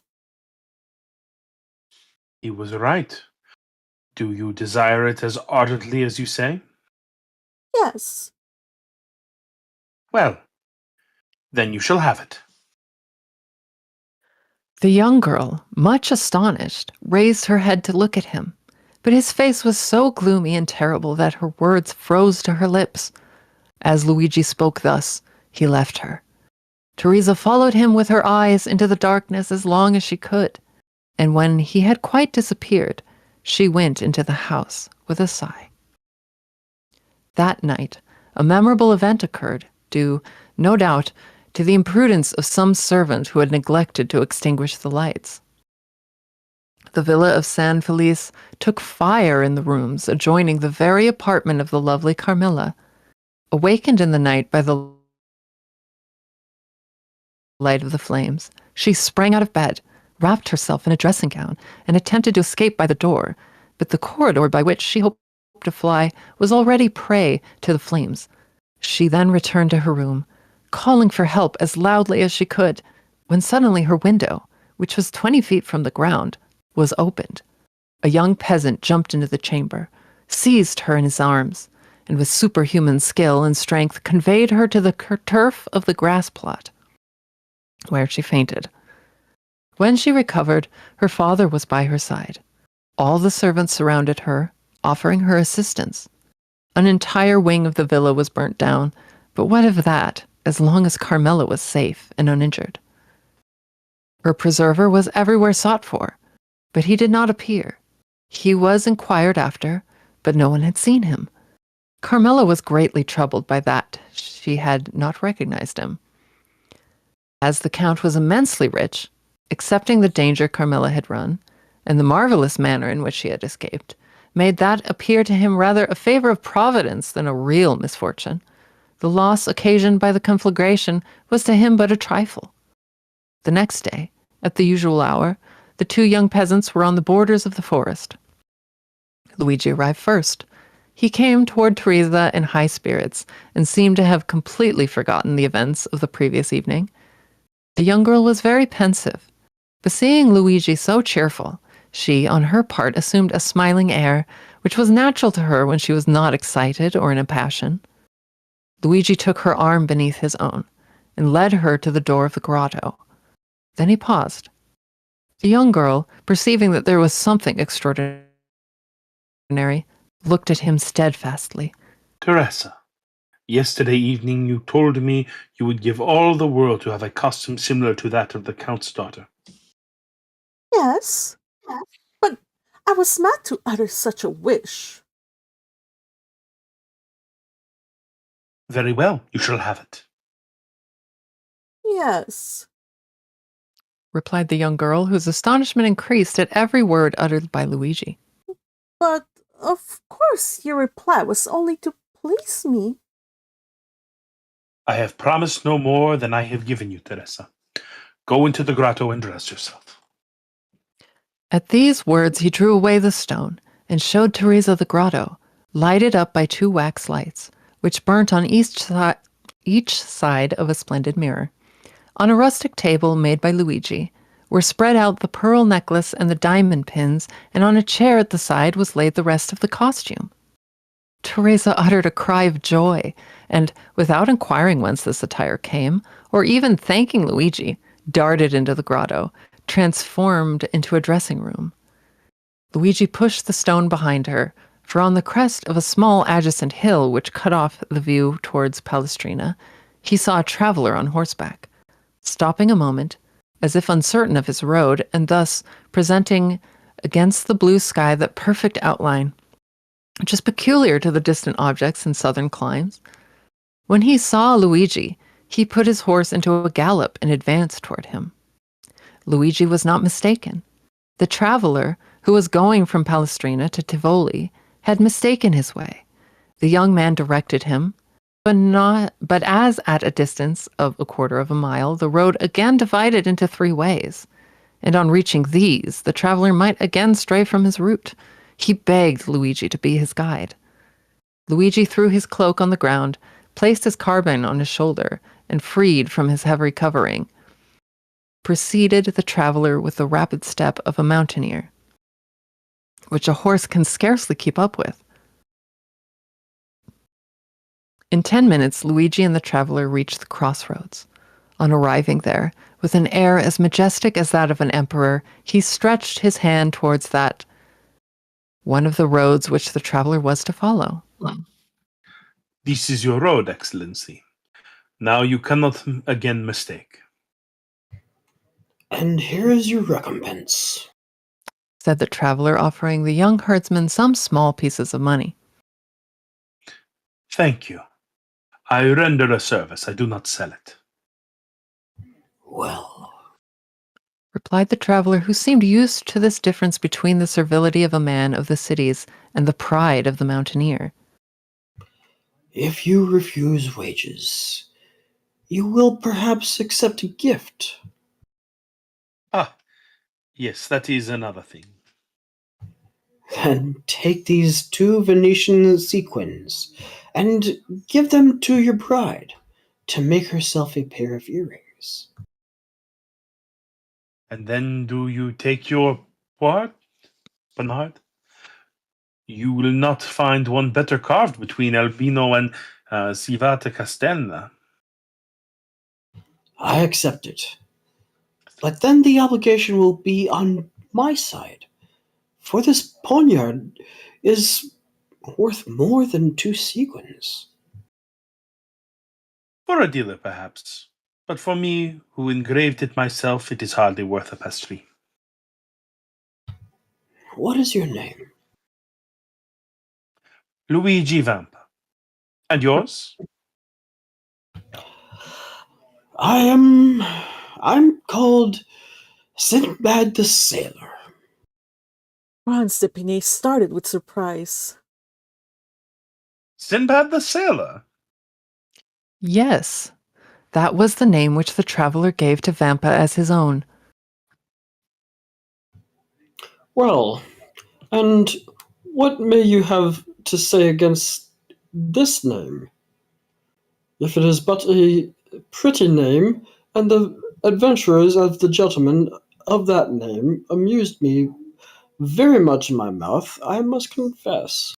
He was right. Do you desire it as ardently as you say? Yes. Well, then you shall have it. The young girl, much astonished, raised her head to look at him, but his face was so gloomy and terrible that her words froze to her lips. As Luigi spoke thus, he left her. Teresa followed him with her eyes into the darkness as long as she could, and when he had quite disappeared, she went into the house with a sigh. That night, a memorable event occurred, due, no doubt, to the imprudence of some servant who had neglected to extinguish the lights. The villa of San Felice took fire in the rooms adjoining the very apartment of the lovely Carmilla. Awakened in the night by the light of the flames, she sprang out of bed, wrapped herself in a dressing gown, and attempted to escape by the door, but the corridor by which she hoped to fly was already prey to the flames. She then returned to her room, calling for help as loudly as she could, when suddenly her window, which was 20 feet from the ground, was opened. A young peasant jumped into the chamber, seized her in his arms, and with superhuman skill and strength conveyed her to the turf of the grass plot, where she fainted. When she recovered, her father was by her side. All the servants surrounded her, offering her assistance. An entire wing of the villa was burnt down, but what of that, as long as Carmilla was safe and uninjured? Her preserver was everywhere sought for, but he did not appear. He was inquired after, but no one had seen him. Carmilla was greatly troubled by that. She had not recognized him. As the Count was immensely rich, accepting the danger Carmilla had run, and the marvelous manner in which she had escaped, made that appear to him rather a favor of Providence than a real misfortune. The loss occasioned by the conflagration was to him but a trifle. The next day, at the usual hour, the two young peasants were on the borders of the forest. Luigi arrived first. He came toward Teresa in high spirits and seemed to have completely forgotten the events of the previous evening. The young girl was very pensive, but seeing Luigi so cheerful, she, on her part, assumed a smiling air, which was natural to her when she was not excited or in a passion. Luigi took her arm beneath his own and led her to the door of the grotto. Then he paused. The young girl, perceiving that there was something extraordinary, looked at him steadfastly. Teresa, yesterday evening you told me you would give all the world to have a costume similar to that of the Count's daughter. Yes, but I was mad to utter such a wish. Very well, you shall have it. Yes. Replied the young girl, whose astonishment increased at every word uttered by Luigi. But, of course, your reply was only to please me. I have promised no more than I have given you, Teresa. Go into the grotto and dress yourself. At these words he drew away the stone and showed Teresa the grotto, lighted up by 2 wax lights, which burnt on each side of a splendid mirror. On a rustic table made by Luigi were spread out the pearl necklace and the diamond pins, and on a chair at the side was laid the rest of the costume. Teresa uttered a cry of joy, and, without inquiring whence this attire came, or even thanking Luigi, darted into the grotto, transformed into a dressing room. Luigi pushed the stone behind her, for on the crest of a small adjacent hill which cut off the view towards Palestrina, he saw a traveler on horseback. Stopping a moment, as if uncertain of his road, and thus presenting against the blue sky that perfect outline, which is peculiar to the distant objects in southern climes, When he saw Luigi, he put his horse into a gallop and advanced toward him. Luigi was not mistaken. The traveler, who was going from Palestrina to Tivoli, had mistaken his way. The young man directed him, but as at a distance of a quarter of a mile, the road again divided into 3 ways, and on reaching these, the traveler might again stray from his route. He begged Luigi to be his guide. Luigi threw his cloak on the ground, placed his carbine on his shoulder, and freed from his heavy covering, preceded the traveler with the rapid step of a mountaineer, which a horse can scarcely keep up with. In 10 minutes, Luigi and the traveler reached the crossroads. On arriving there, with an air as majestic as that of an emperor, he stretched his hand towards that one of the roads which the traveler was to follow. This is your road, Excellency. Now you cannot again mistake. And here is your recompense, said the traveler, offering the young herdsman some small pieces of money. Thank you. I render a service. I do not sell it. Well, Replied the traveler, who seemed used to this difference between the servility of a man of the cities and the pride of the mountaineer. if you refuse wages, you will perhaps accept a gift. Ah, yes, that is another thing. Then take these 2 Venetian sequins and give them to your bride to make herself a pair of earrings. And then do you take your what, Bernard? You will not find one better carved between Albino and Civata Castellna. I accept it. But then the obligation will be on my side, for this poniard is worth more than 2 sequins. For a dealer, perhaps. But for me, who engraved it myself, it is hardly worth a pastry. What is your name? Luigi Vampa. And yours? I'm called Sinbad the Sailor. Franz de Pinay started with surprise. Sinbad the Sailor? Yes, that was the name which the traveler gave to Vampa as his own. Well, and what may you have to say against this name? If it is but a pretty name, and the adventurers of the gentleman of that name amused me very much in my mouth, I must confess.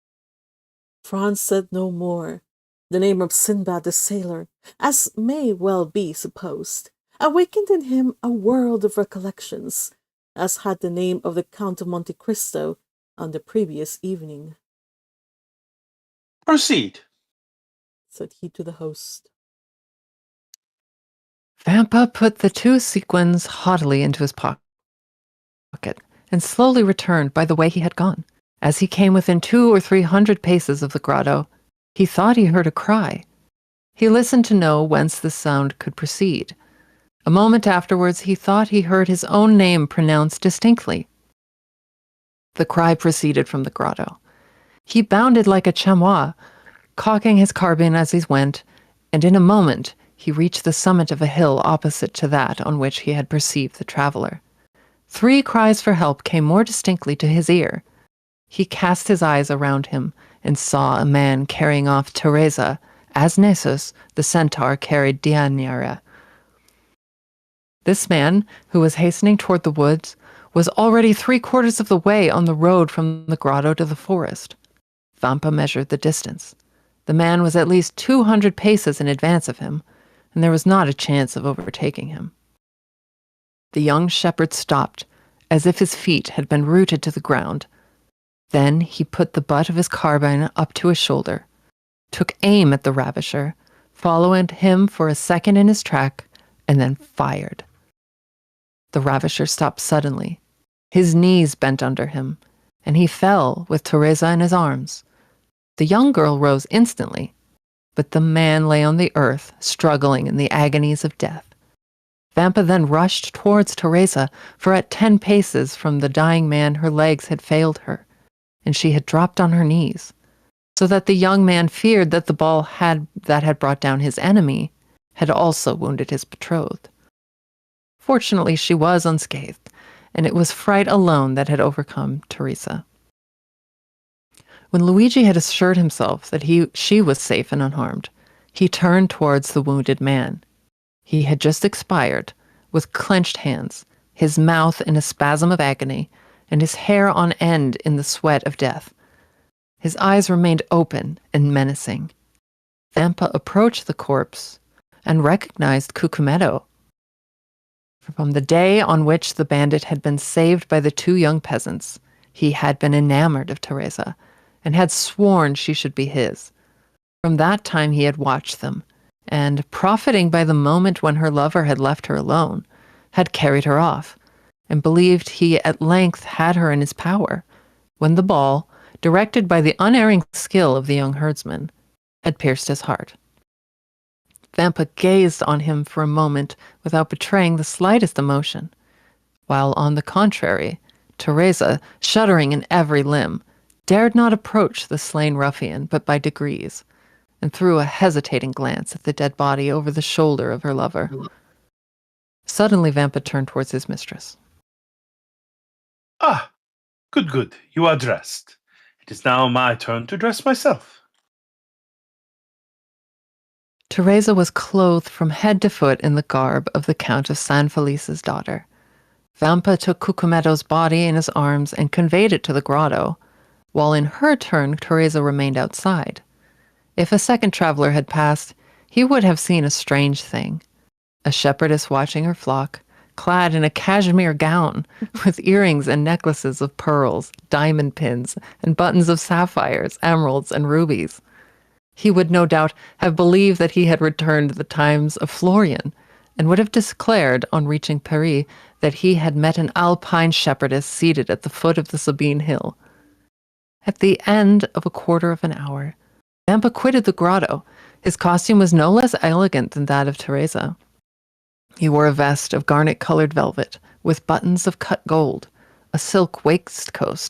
Franz said no more. The name of Sinbad the sailor, as may well be supposed, awakened in him a world of recollections, as had the name of the Count of Monte Cristo on the previous evening. Proceed, said he to the host. Vampa put the 2 sequins haughtily into his pocket and slowly returned by the way he had gone. As he came within 200 or 300 paces of the grotto, he thought he heard a cry. He listened to know whence the sound could proceed. A moment afterwards, he thought he heard his own name pronounced distinctly. The cry proceeded from the grotto. He bounded like a chamois, cocking his carbine as he went, and in a moment he reached the summit of a hill opposite to that on which he had perceived the traveler. 3 cries for help came more distinctly to his ear. He cast his eyes around him and saw a man carrying off Teresa, as Nessus, the centaur, carried Deianira. This man, who was hastening toward the woods, was already 3/4 of the way on the road from the grotto to the forest. Vampa measured the distance. The man was at least 200 paces in advance of him, and there was not a chance of overtaking him. The young shepherd stopped, as if his feet had been rooted to the ground. Then he put the butt of his carbine up to his shoulder, took aim at the ravisher, followed him for a second in his track, and then fired. The ravisher stopped suddenly. His knees bent under him, and he fell with Teresa in his arms. The young girl rose instantly. But the man lay on the earth, struggling in the agonies of death. Vampa then rushed towards Teresa, for at 10 paces from the dying man her legs had failed her, and she had dropped on her knees, so that the young man feared that the ball that had brought down his enemy had also wounded his betrothed. Fortunately, she was unscathed, and it was fright alone that had overcome Teresa. When Luigi had assured himself that she was safe and unharmed, he turned towards the wounded man. He had just expired, with clenched hands, his mouth in a spasm of agony, and his hair on end in the sweat of death. His eyes remained open and menacing. Vampa approached the corpse and recognized Cucumetto. From the day on which the bandit had been saved by the 2 young peasants, he had been enamored of Teresa, and had sworn she should be his. From that time he had watched them, and, profiting by the moment when her lover had left her alone, had carried her off, and believed he at length had her in his power, when the ball, directed by the unerring skill of the young herdsman, had pierced his heart. Vampa gazed on him for a moment without betraying the slightest emotion, while, on the contrary, Teresa, shuddering in every limb, dared not approach the slain ruffian but by degrees, and threw a hesitating glance at the dead body over the shoulder of her lover. Suddenly Vampa turned towards his mistress. Ah, good. You are dressed. It is now my turn to dress myself. Teresa was clothed from head to foot in the garb of the Count of San Felice's daughter. Vampa took Cucumetto's body in his arms and conveyed it to the grotto, while in her turn Teresa remained outside. If a second traveler had passed, he would have seen a strange thing. A shepherdess watching her flock, clad in a cashmere gown, with earrings and necklaces of pearls, diamond pins, and buttons of sapphires, emeralds, and rubies. He would no doubt have believed that he had returned to the times of Florian, and would have declared, on reaching Paris, that he had met an alpine shepherdess seated at the foot of the Sabine hill. At the end of a quarter of an hour, Vampa quitted the grotto. His costume was no less elegant than that of Teresa. He wore a vest of garnet-colored velvet, with buttons of cut gold, a silk waistcoat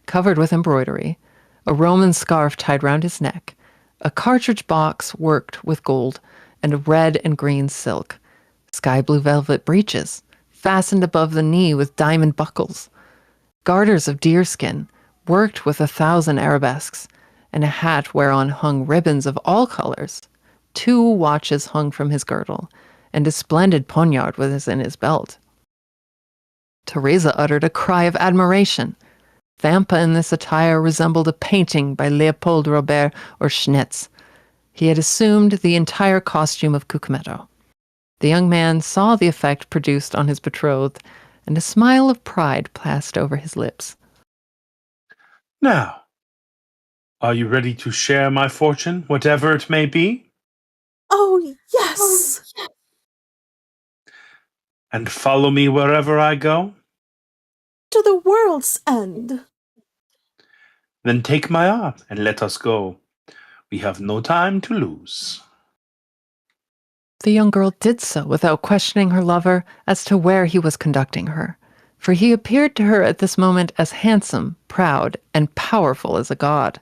covered with embroidery, a Roman scarf tied round his neck, a cartridge box worked with gold, and a red and green silk, sky-blue velvet breeches, fastened above the knee with diamond buckles, garters of deerskin, worked with 1,000 arabesques, and a hat whereon hung ribbons of all colors. 2 watches hung from his girdle, and a splendid poniard was in his belt. Teresa uttered a cry of admiration. Vampa in this attire resembled a painting by Leopold Robert or Schnitz. He had assumed the entire costume of Cucumetto. The young man saw the effect produced on his betrothed, and a smile of pride passed over his lips. Now, are you ready to share my fortune, whatever it may be? Oh, yes! And follow me wherever I go? To the world's end. Then take my arm and let us go. We have no time to lose. The young girl did so without questioning her lover as to where he was conducting her, for he appeared to her at this moment as handsome, proud, and powerful as a god.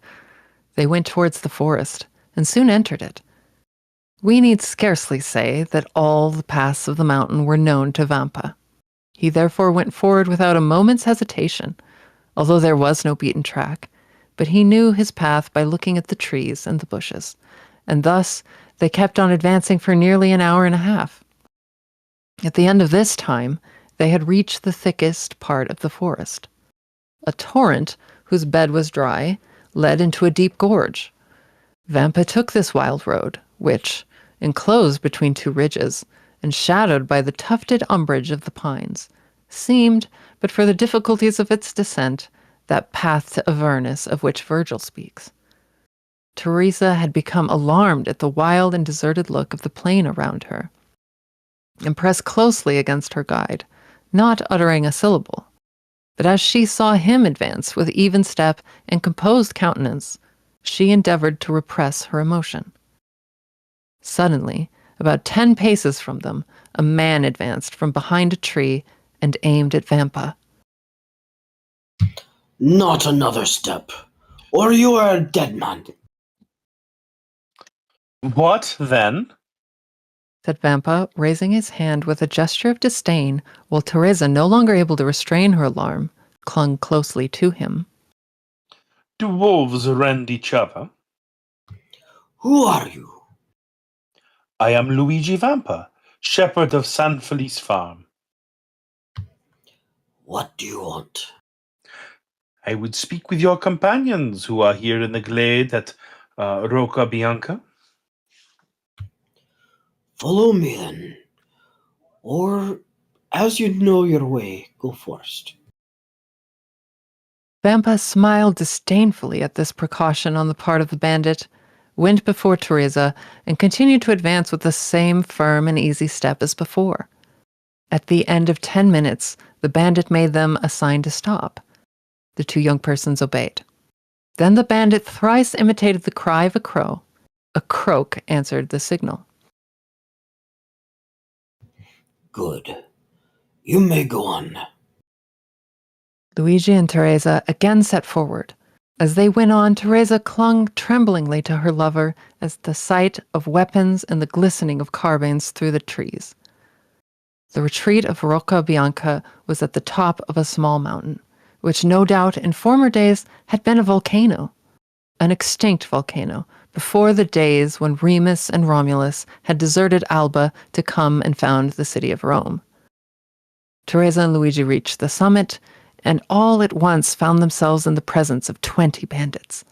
They went towards the forest, and soon entered it. We need scarcely say that all the paths of the mountain were known to Vampa. He therefore went forward without a moment's hesitation, although there was no beaten track, but he knew his path by looking at the trees and the bushes, and thus they kept on advancing for nearly an hour and a half. At the end of this time, they had reached the thickest part of the forest. A torrent, whose bed was dry, led into a deep gorge. Vampa took this wild road, which, enclosed between 2 ridges, and shadowed by the tufted umbrage of the pines, seemed, but for the difficulties of its descent, that path to Avernus of which Virgil speaks. Teresa had become alarmed at the wild and deserted look of the plain around her, and pressed closely against her guide, not uttering a syllable. But as she saw him advance with even step and composed countenance, She endeavored to repress her emotion. Suddenly, about 10 paces from them, a man advanced from behind a tree and aimed at Vampa. Not another step, or you are a dead man. What then? Said Vampa, raising his hand with a gesture of disdain, while Teresa, no longer able to restrain her alarm, clung closely to him. Do wolves rend each other? Who are you? I am Luigi Vampa, shepherd of San Felice Farm. What do you want? I would speak with your companions who are here in the glade at Rocca Bianca. Follow me then. Or, as you know your way, go first. Vampa smiled disdainfully at this precaution on the part of the bandit, went before Teresa, and continued to advance with the same firm and easy step as before. At the end of 10 minutes, the bandit made them a sign to stop. The two young persons obeyed. Then the bandit thrice imitated the cry of a crow. A croak answered the signal. Good. You may go on. Luigi and Teresa again set forward. As they went on, Teresa clung tremblingly to her lover as the sight of weapons and the glistening of carbines through the trees. The retreat of Rocca Bianca was at the top of a small mountain, which no doubt in former days had been a volcano, an extinct volcano, before the days when Remus and Romulus had deserted Alba to come and found the city of Rome. Teresa and Luigi reached the summit, and all at once found themselves in the presence of 20 bandits.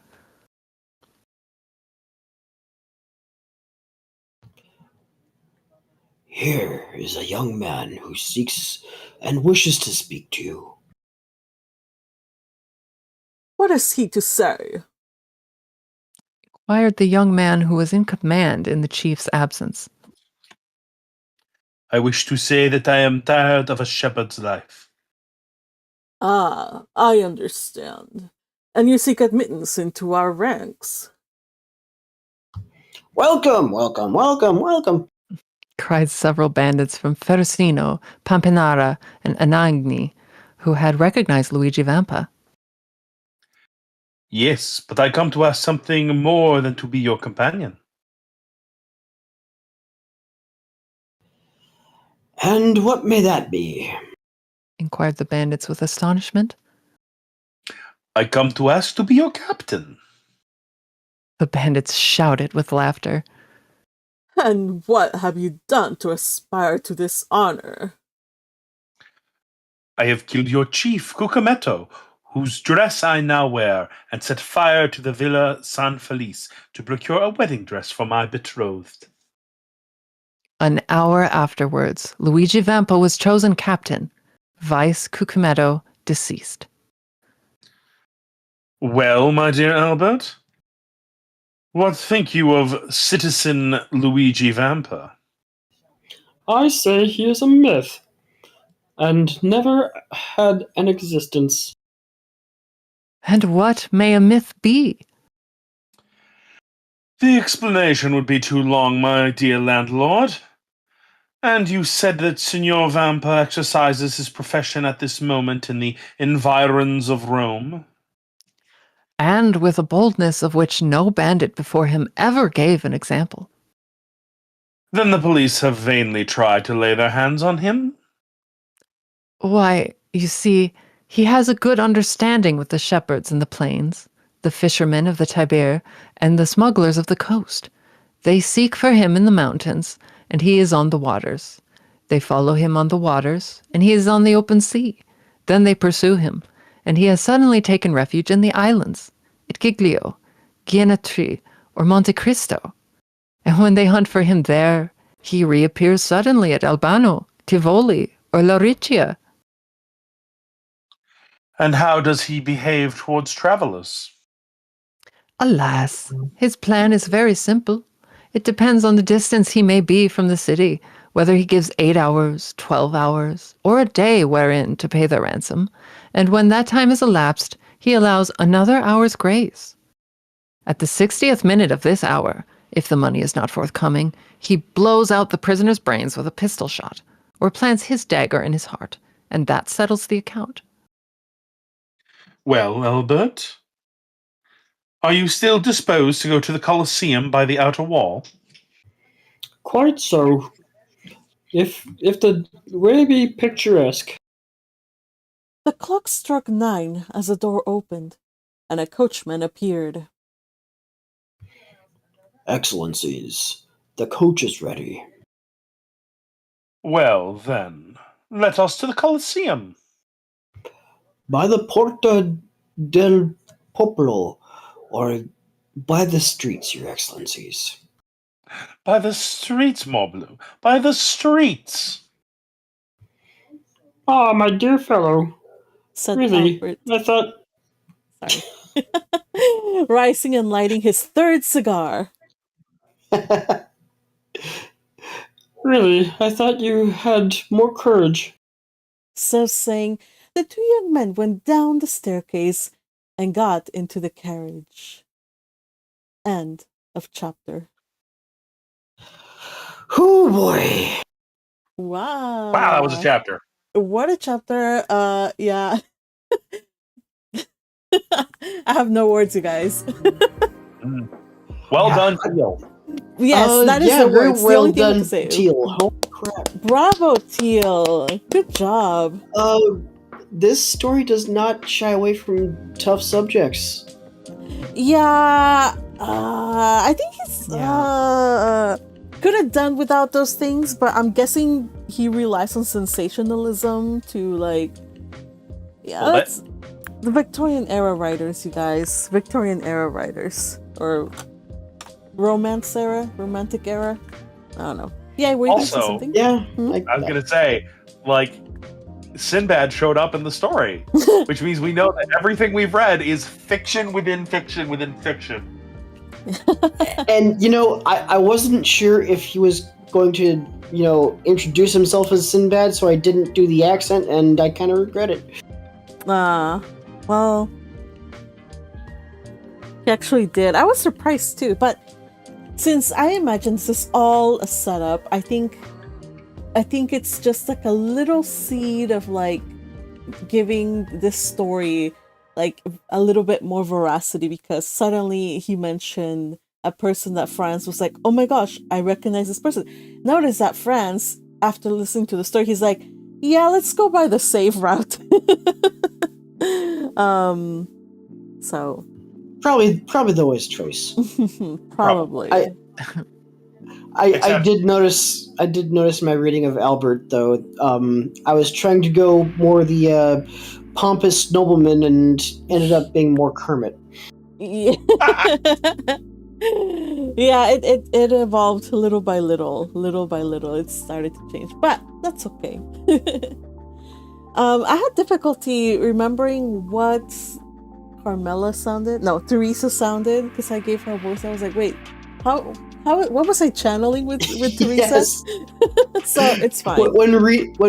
Here is a young man who seeks and wishes to speak to you. What is he to say? Inquired the young man who was in command in the chief's absence. I wish to say that I am tired of a shepherd's life. Ah, I understand. And you seek admittance into our ranks. Welcome, welcome, welcome, welcome. Cried several bandits from Ferrusino, Pampinara, and Anagni, who had recognized Luigi Vampa. Yes, but I come to ask something more than to be your companion. And what may that be? Inquired the bandits with astonishment. I come to ask to be your captain. The bandits shouted with laughter. And what have you done to aspire to this honor? I have killed your chief, Cucumetto, whose dress I now wear, and set fire to the Villa San Felice to procure a wedding dress for my betrothed. An hour afterwards, Luigi Vampa was chosen captain, Vice Cucumetto deceased. Well, my dear Albert, what think you of citizen Luigi Vampa? I say he is a myth, and never had an existence. And what may a myth be? The explanation would be too long, my dear landlord. And you said that Signor Vampa exercises his profession at this moment in the environs of Rome? And with a boldness of which no bandit before him ever gave an example. Then the police have vainly tried to lay their hands on him? Why, you see, he has a good understanding with the shepherds in the plains, the fishermen of the Tiber, and the smugglers of the coast. They seek for him in the mountains, and he is on the waters. They follow him on the waters, and he is on the open sea. Then they pursue him, and he has suddenly taken refuge in the islands, at Giglio, Gianatri, or Monte Cristo. And when they hunt for him there, he reappears suddenly at Albano, Tivoli, or Lauricia. And how does he behave towards travelers? Alas, his plan is very simple. It depends on the distance he may be from the city, whether he gives 8 hours, 12 hours, or a day wherein to pay the ransom, and when that time is elapsed, he allows another hour's grace. At the 60th minute of this hour, if the money is not forthcoming, he blows out the prisoner's brains with a pistol shot, or plants his dagger in his heart, and that settles the account. Well, Albert, are you still disposed to go to the Colosseum by the outer wall? Quite so. If the way be picturesque. The clock struck 9 as the door opened, and a coachman appeared. Excellencies, the coach is ready. Well, then, let us to the Colosseum. By the Porta del Popolo, or by the streets, your excellencies. By the streets, Morbleu. By the streets. Ah, my dear fellow. Said Really? Albert. I thought... Sorry. Rising and lighting his third cigar. Really? I thought you had more courage. So saying, the two young men went down the staircase and got into the carriage. End of chapter. Oh boy. Wow. Wow, that was a chapter. What a chapter. Yeah. I have no words, you guys. Well done, Teal. Yes, that is yeah, the very words. The well only thing I done, can say. Teal. Holy crap. Bravo, Teal. Good job. This story does not shy away from tough subjects. Yeah, I think he's could have done without those things, but I'm guessing he relies on sensationalism to Well, that's the Victorian era writers, you guys. Victorian era writers or romantic era. I don't know. Yeah, were you going to say Also- something? Yeah. I was gonna say, Sinbad showed up in the story, which means we know that everything we've read is fiction within fiction within fiction. And, I wasn't sure if he was going to, introduce himself as Sinbad, so I didn't do the accent, and I kind of regret it. Well, he actually did. I was surprised too, but since I imagine this is all a setup, I think it's just like a little seed of giving this story a little bit more veracity, because suddenly he mentioned a person that Franz was like, oh my gosh, I recognize this person. Notice that Franz, after listening to the story, he's like, yeah, let's go by the safe route. So Probably the wise choice. probably. I did notice my reading of Albert, though. I was trying to go more the pompous nobleman and ended up being more Kermit. Yeah, yeah, it evolved little by little. It started to change, but that's okay. I had difficulty remembering what Teresa sounded, because I gave her a voice. I was like, wait, what was I channeling with Teresa? Yes. So it's fine. When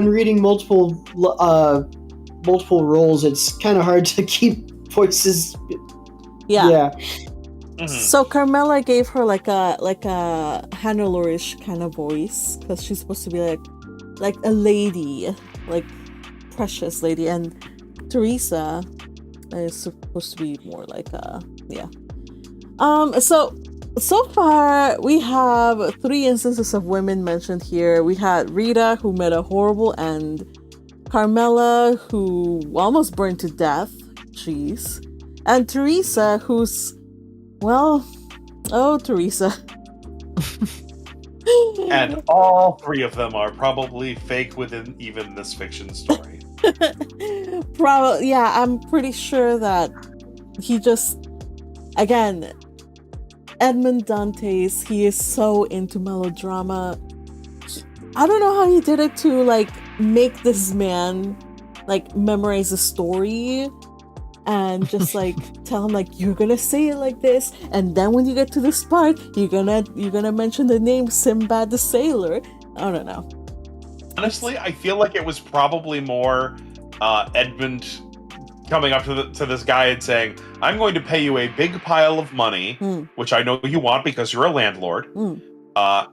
reading multiple roles, it's kind of hard to keep voices. Yeah. Mhm. So Carmela gave her like a Hannah-Lorish kind of voice, because she's supposed to be like a lady, like precious lady, and Teresa is supposed to be more like So far we have 3 instances of women mentioned here. We had Rita, who met a horrible end, Carmela, who almost burned to death, jeez, and Teresa, who's Teresa. And all 3 of them are probably fake within even this fiction story. Probably, yeah, I'm pretty sure that he just, again, Edmond Dantes, he is so into melodrama. I don't know how he did it to make this man memorize a story and just tell him you're gonna say it like this, and then when you get to this part, you're gonna mention the name Sinbad the Sailor. I don't know. Honestly, I feel like it was probably more Edmund coming up to this guy and saying, "I'm going to pay you a big pile of money, which I know you want because you're a landlord,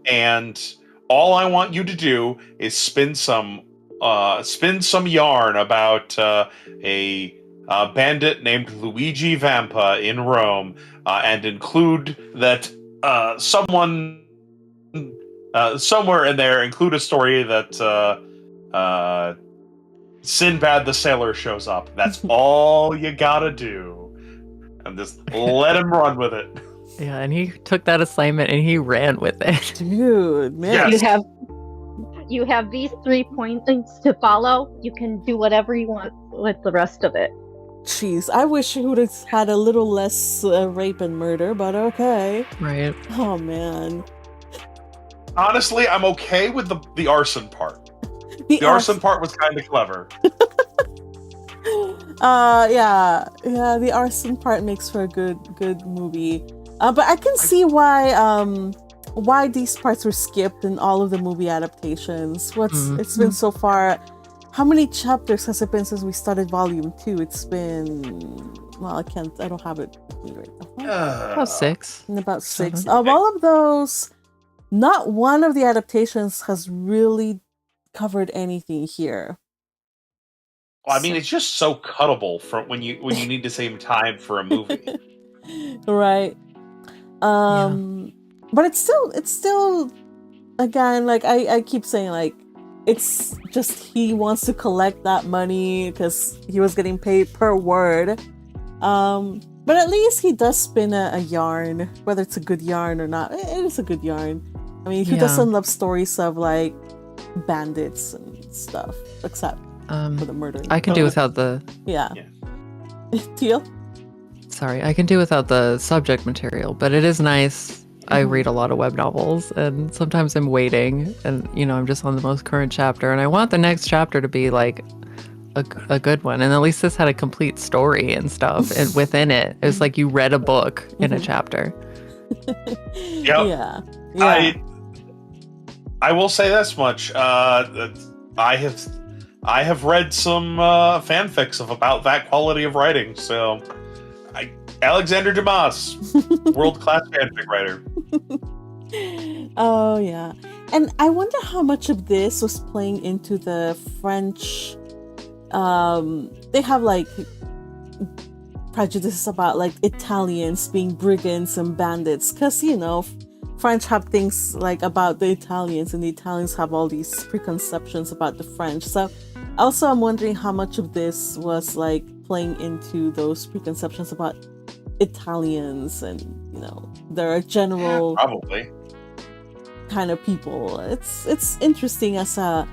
and all I want you to do is spin some yarn about a bandit named Luigi Vampa in Rome, and include that someone somewhere in there include a story that Sinbad the sailor shows up. That's all you gotta do, and just let him run with it." Yeah, and he took that assignment and he ran with it. Dude, man. Yes. You have these 3 points to follow. You can do whatever you want with the rest of it. Jeez, I wish he would have had a little less rape and murder, but okay. Right. Oh, man. Honestly, I'm okay with the arson part. The arson part was kind of clever. Yeah, the arson part makes for a good movie. But I can see why these parts were skipped in all of the movie adaptations. It's been so far. How many chapters has it been since we started volume 2? It's been, well, I don't have it with me right now. About 6. About 6. Of all of those, not one of the adaptations has really covered anything here. Well, I mean, it's just so cuttable from when you need to save time for a movie. Right. But it's still again, like I keep saying, like, it's just he wants to collect that money because he was getting paid per word. But at least he does spin a yarn, whether it's a good yarn or not. It is a good yarn. I mean, who doesn't love stories of like bandits and stuff, except for the murdering. I can do without the Teal? Sorry, I can do without the subject material, but it is nice. I read a lot of web novels, and sometimes I'm waiting, and I'm just on the most current chapter, and I want the next chapter to be like a good one. And at least this had a complete story and stuff, and within it, it was like you read a book in a chapter. Yeah. I will say this much: I have read some fanfics about that quality of writing. So, Alexander Dumas, world-class fanfic writer. Oh yeah, and I wonder how much of this was playing into the French. They have like prejudices about like Italians being brigands and bandits, because French have things like about the Italians, and the Italians have all these preconceptions about the French. So also I'm wondering how much of this was like playing into those preconceptions about Italians, and they're a general probably kind of people. It's interesting as an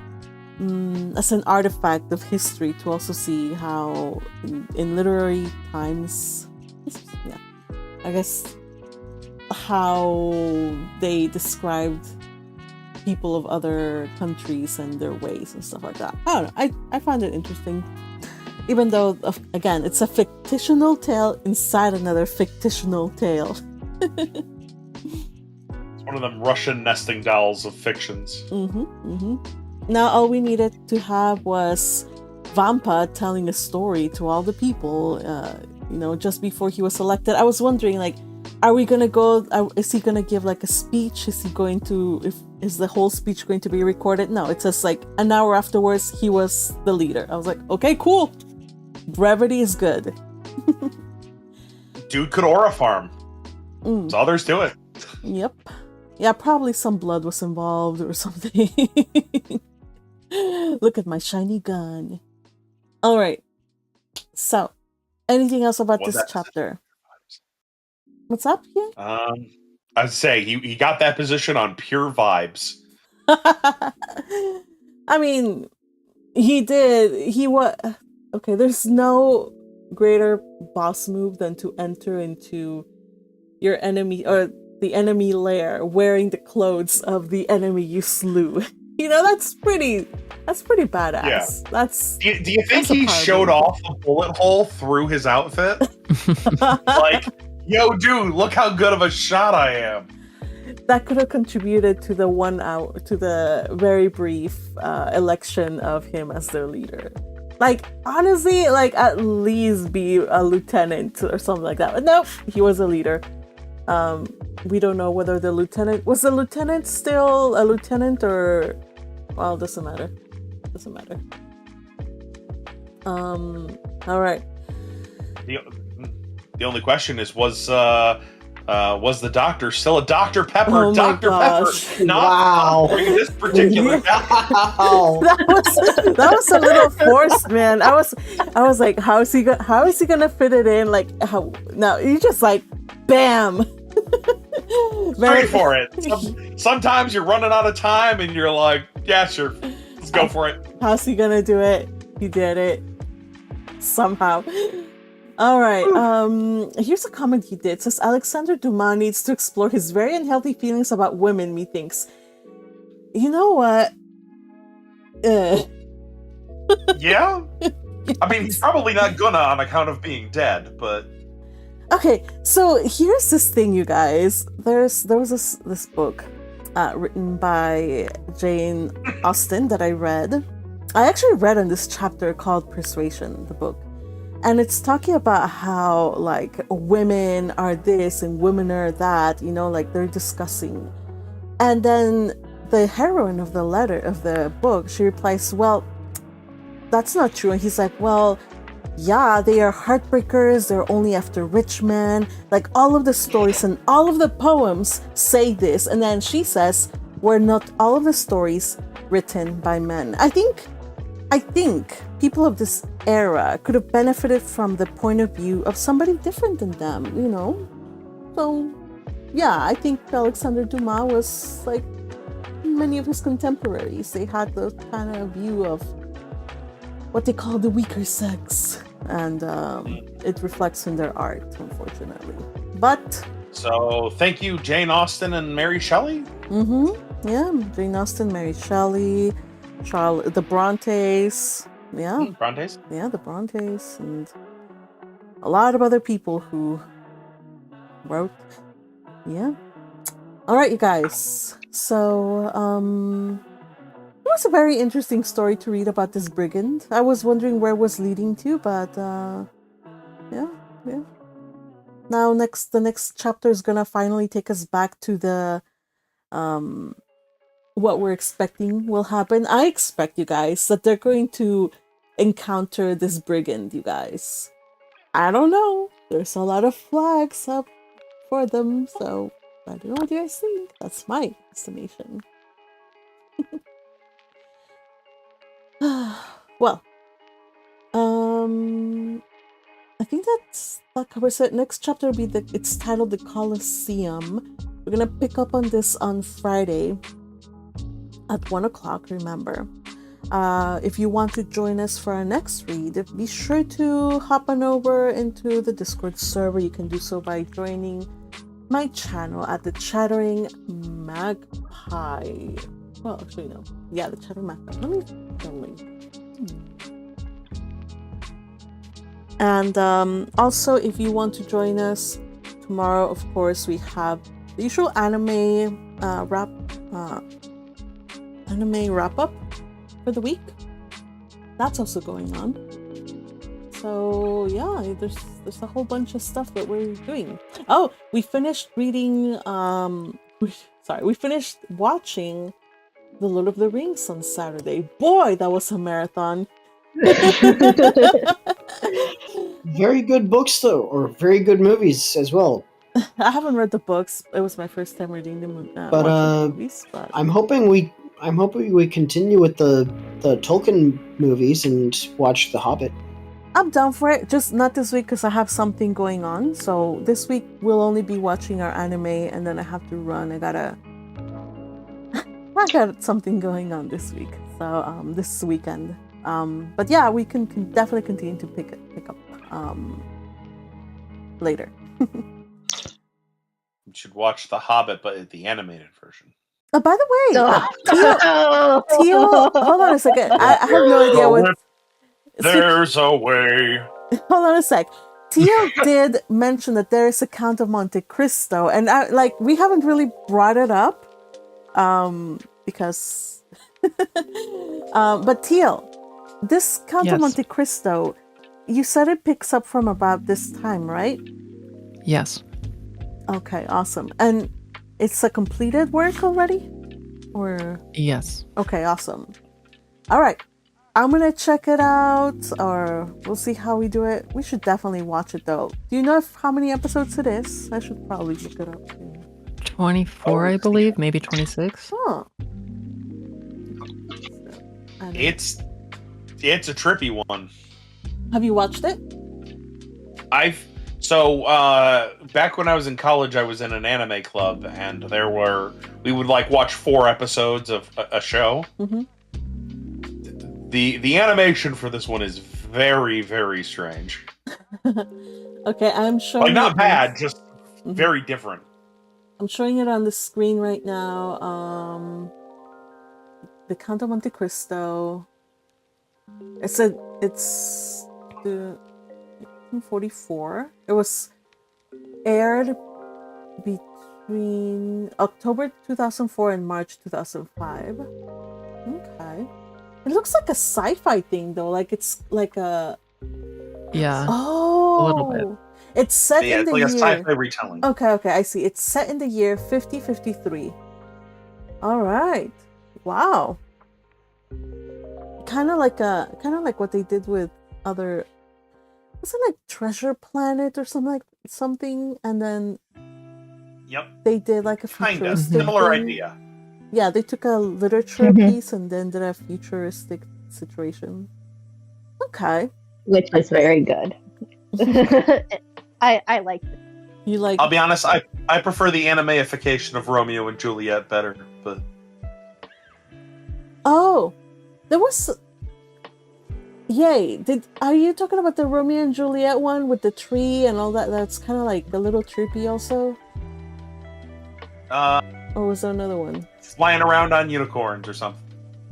artifact of history to also see how in literary times, I guess, how they described people of other countries and their ways and stuff like that. I don't know. I find it interesting. Even though, again, it's a fictional tale inside another fictional tale. It's one of them Russian nesting dolls of fictions. Now, all we needed to have was Vampa telling a story to all the people, just before he was elected. I was wondering, like, are we gonna go? Is he gonna give like a speech? Is the whole speech going to be recorded? No, it says like an hour afterwards he was the leader. I was like, okay, cool. Brevity is good. Dude could aura farm. That's all there's to it. Yep. Yeah, probably some blood was involved or something. Look at my shiny gun. All right. So, anything else about this chapter? What's up here? I'd say he got that position on pure vibes. I mean, he did. Okay, there's no greater boss move than to enter into your enemy or the enemy lair wearing the clothes of the enemy you slew. That's pretty badass. Yeah. That's. Do you think he showed off the bullet hole through his outfit? Like, yo, dude, look how good of a shot I am. That could have contributed to the very brief election of him as their leader. Like, honestly, like, at least be a lieutenant or something like that. But nope, he was a leader. We don't know whether the lieutenant... Was the lieutenant still a lieutenant or... Well, doesn't matter. Doesn't matter. Alright. The only question is, was the doctor still a Dr. Pepper? Oh my Dr. gosh. Pepper, not Wow. during this particular Wow. That was a little forced, man. I was like, how is he gonna fit it in? Like, how? No, you just like, bam. Straight for it. Sometimes you're running out of time and you're like, yeah, sure, let's go for it. How's he gonna do it? He did it somehow. All right. Here's a comment he did. It says Alexander Dumas needs to explore his very unhealthy feelings about women. Methinks. You know what? Yeah. I mean, he's probably not gonna on account of being dead, but. Okay, so here's this thing, you guys. There was this book written by Jane Austen that I read. I actually read in this chapter called Persuasion, the book. And it's talking about how, like, women are this and women are that, you know, like they're discussing. And then the heroine of the book, she replies, well, that's not true. And he's like, well, yeah, they are heartbreakers. They're only after rich men. Like, all of the stories and all of the poems say this. And then she says, were not all of the stories written by men? I think people of this era could have benefited from the point of view of somebody different than them, you know? So, yeah, I think Alexander Dumas was like many of his contemporaries. They had the kind of view of what they call the weaker sex. And it reflects in their art, unfortunately. But... So, thank you, Jane Austen and Mary Shelley? Mm-hmm. Yeah, Jane Austen, Mary Shelley, the Brontes. Yeah. Brontes? Yeah, the Brontes. And a lot of other people who wrote. Yeah. All right, you guys. So, it was a very interesting story to read about this brigand. I was wondering where it was leading to, but yeah. Now the next chapter is gonna finally take us back to the what we're expecting will happen. I expect, you guys, that they're going to encounter this brigand, you guys. I don't know. There's a lot of flags up for them, so I don't know what you guys think. That's my estimation. Well, I think that covers it. Next chapter will be it's titled The Colosseum. We're gonna pick up on this on Friday at 1 o'clock, remember. If you want to join us for our next read, be sure to hop on over into the Discord server. You can do so by joining my channel at the Chattering Magpie. Well, actually, no. Yeah, the Chattering Magpie. Let me put the link. And also, if you want to join us tomorrow, of course, we have the usual anime wrap-up for the week. That's also going on. So yeah, there's a whole bunch of stuff that we're doing. Oh, we finished reading. We finished watching The Lord of the Rings on Saturday. Boy, that was a marathon. Very good books, though, or very good movies as well. I haven't read the books. It was my first time reading the movies. But I'm hoping we continue with the Tolkien movies and watch The Hobbit. I'm down for it. Just not this week because I have something going on. So this week we'll only be watching our anime, and then I have to run. I got something going on this week. So this weekend. But yeah, we can definitely continue to pick up later. You should watch The Hobbit, but the animated version. By the way, Teal, hold on a second. I have no idea what. There's a way. Hold on a sec. Teal did mention that there is a Count of Monte Cristo, and we haven't really brought it up, because. But Teal, This Count of Yes. Monte Cristo, you said it picks up from about this time, right? Yes. Okay, awesome. And it's a completed work already? Or Yes. okay, awesome. All right. I'm gonna check it out, or we'll see how we do it. We should definitely watch it though. Do you know how many episodes it is? I should probably look it up too. 24, I believe, maybe 26. Huh. It's a trippy one. Have you watched it? Back when I was in college, I was in an anime club, and we would like watch 4 episodes of a show. Mm-hmm. The animation for this one is very, very strange. Okay, I'm showing. Like not it bad, on- just Mhm. very different. I'm showing it on the screen right now. The Count of Monte Cristo. It's the 1944. It was aired between October 2004 and March 2005. Okay. It looks like a sci-fi thing though. Like it's like a Yeah. oh, a little bit. It's set Yeah, in it's the like a year. sci-fi retelling. Okay, I see. It's set in the year 5053. All right. Wow. Kind of like what they did with other. Was it like Treasure Planet or something? And then Yep, they did like a kind of futuristic similar thing. idea. Yeah, they took a literature Mhm. piece and then did a futuristic situation. Okay. Which was very good. I liked it. You like I'll be honest, I prefer the animeification of Romeo and Juliet better, but Oh, there was. Yay! Are you talking about the Romeo and Juliet one with the tree and all that? That's kind of like a little trippy, also. Or was there another one? flying around on unicorns or something.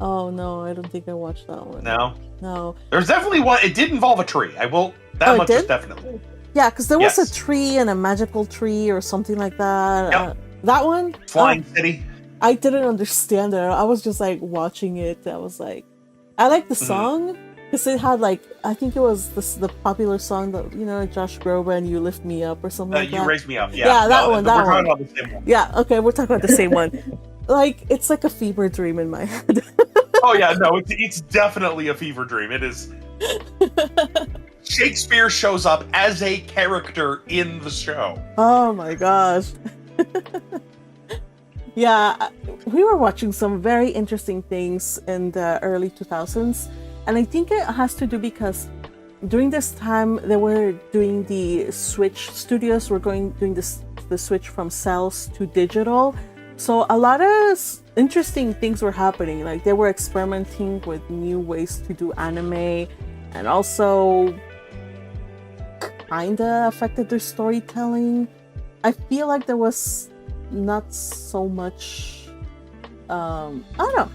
Oh no, I don't think I watched that one. No, No. there's definitely one. It did involve a tree. I will. That Oh, it much is did? definitely. Yeah, because there was Yes. a tree and a magical tree or something like that. Yep. That one. Flying City. I didn't understand it. I was just like watching it. I was like, I like the Mhm. song because it had like I think it was the popular song that Josh Groban, "You Lift Me Up" or something like You that. raised me up. Yeah, Yeah, that no, one, We're that talking one. about the same one. Yeah, okay, we're talking about the same one. Like it's like a fever dream in my head. Oh yeah, no, it's definitely a fever dream. It is. Shakespeare shows up as a character in the show. Oh my gosh. Yeah, we were watching some very interesting things in the early 2000s, and I think it has to do because during this time they were doing the switch. Studios were doing the switch from cells to digital, so a lot of interesting things were happening. Like they were experimenting with new ways to do anime, and also kinda affected their storytelling. I feel like there was not so much I don't know.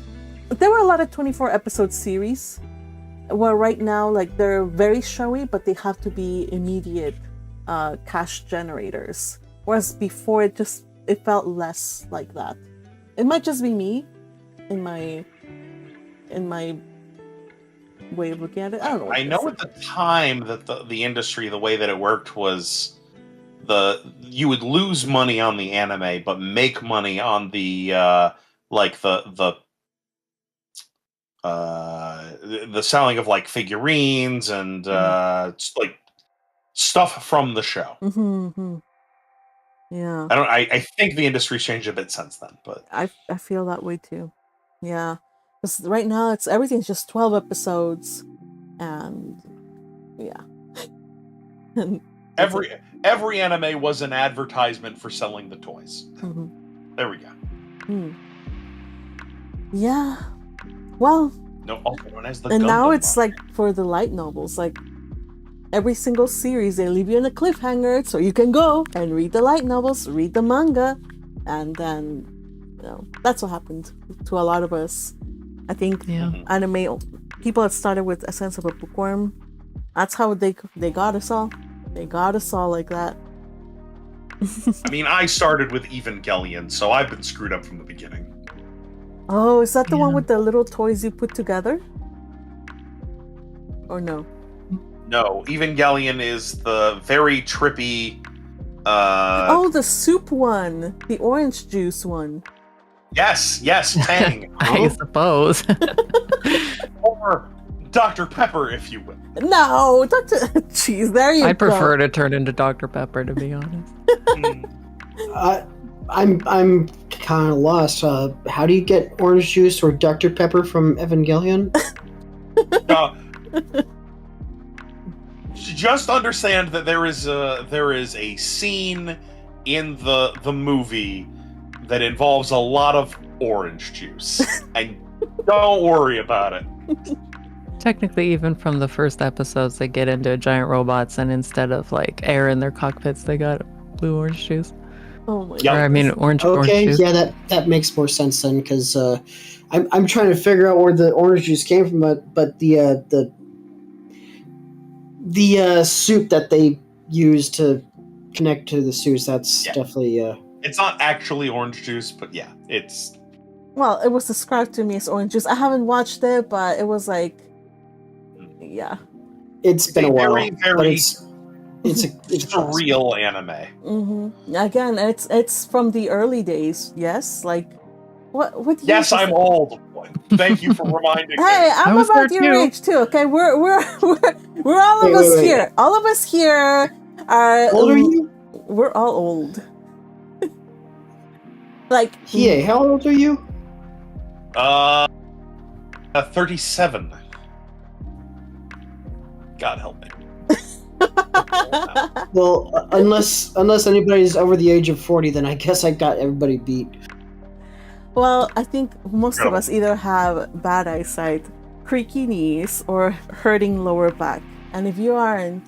There were a lot of 24 episode series where right now like they're very showy, but they have to be immediate cash generators, whereas before it felt less like that. It might just be me in my way of looking at it. I don't know. I know at the time that the industry, the way that it worked was you would lose money on the anime, but make money on the the selling of like figurines and like stuff from the show. Mm-hmm. Yeah. I think the industry's changed a bit since then, but I feel that way too. Yeah. Because right now everything's just 12 episodes and yeah. And every anime was an advertisement for selling the toys. mhm. There we go. Yeah. Well, No, also known as the and now Gundam it's manga. like for the light novels, like every single series they leave you in a cliffhanger so you can go and read the light novels, read the manga, and then that's what happened to a lot of us. I think Yeah. anime people had started with a sense of a bookworm. That's how they got us all. They got us all like that. I mean, I started with Evangelion, so I've been screwed up from the beginning. Oh, is that the one Yeah. with the little toys you put together? or no? No, Evangelion is the very trippy. Oh, the soup one, the orange juice one. Yes, Tang. I suppose. Or Dr. Pepper, if you will. No, Dr. Jeez, there you go. I'd prefer to turn into Dr. Pepper, to be honest. I'm kind of lost. How do you get orange juice or Dr. Pepper from Evangelion? Just understand that there is a scene in the movie that involves a lot of orange juice, and don't worry about it. Technically, even from the first episodes, they get into giant robots, and instead of like air in their cockpits, they got blue orange juice. Oh my Yep. god. Or, I mean, orange Okay, juice. yeah, that makes more sense then, because I'm trying to figure out where the orange juice came from, but the soup that they use to connect to the suits, that's definitely It's not actually orange juice, but yeah, it's. Well, it was described to me as orange juice. I haven't watched it, but it was like, yeah. it's been a while. Very, but very it's a surreal anime. Mm-hmm. Again, it's from the early days. Yes, like what? Year Yes, was I'm it? old. Thank you for reminding me. Hey, I'm was about there your too. age too. Okay, we're all of Wait, us wait. here. All of us here are. How old are you? We're all old. Like Yeah, how old are you? 37. God help me. Well, unless anybody's over the age of 40, then I guess I got everybody beat. Well, I think most of us either have bad eyesight, creaky knees, or hurting lower back. And if you aren't,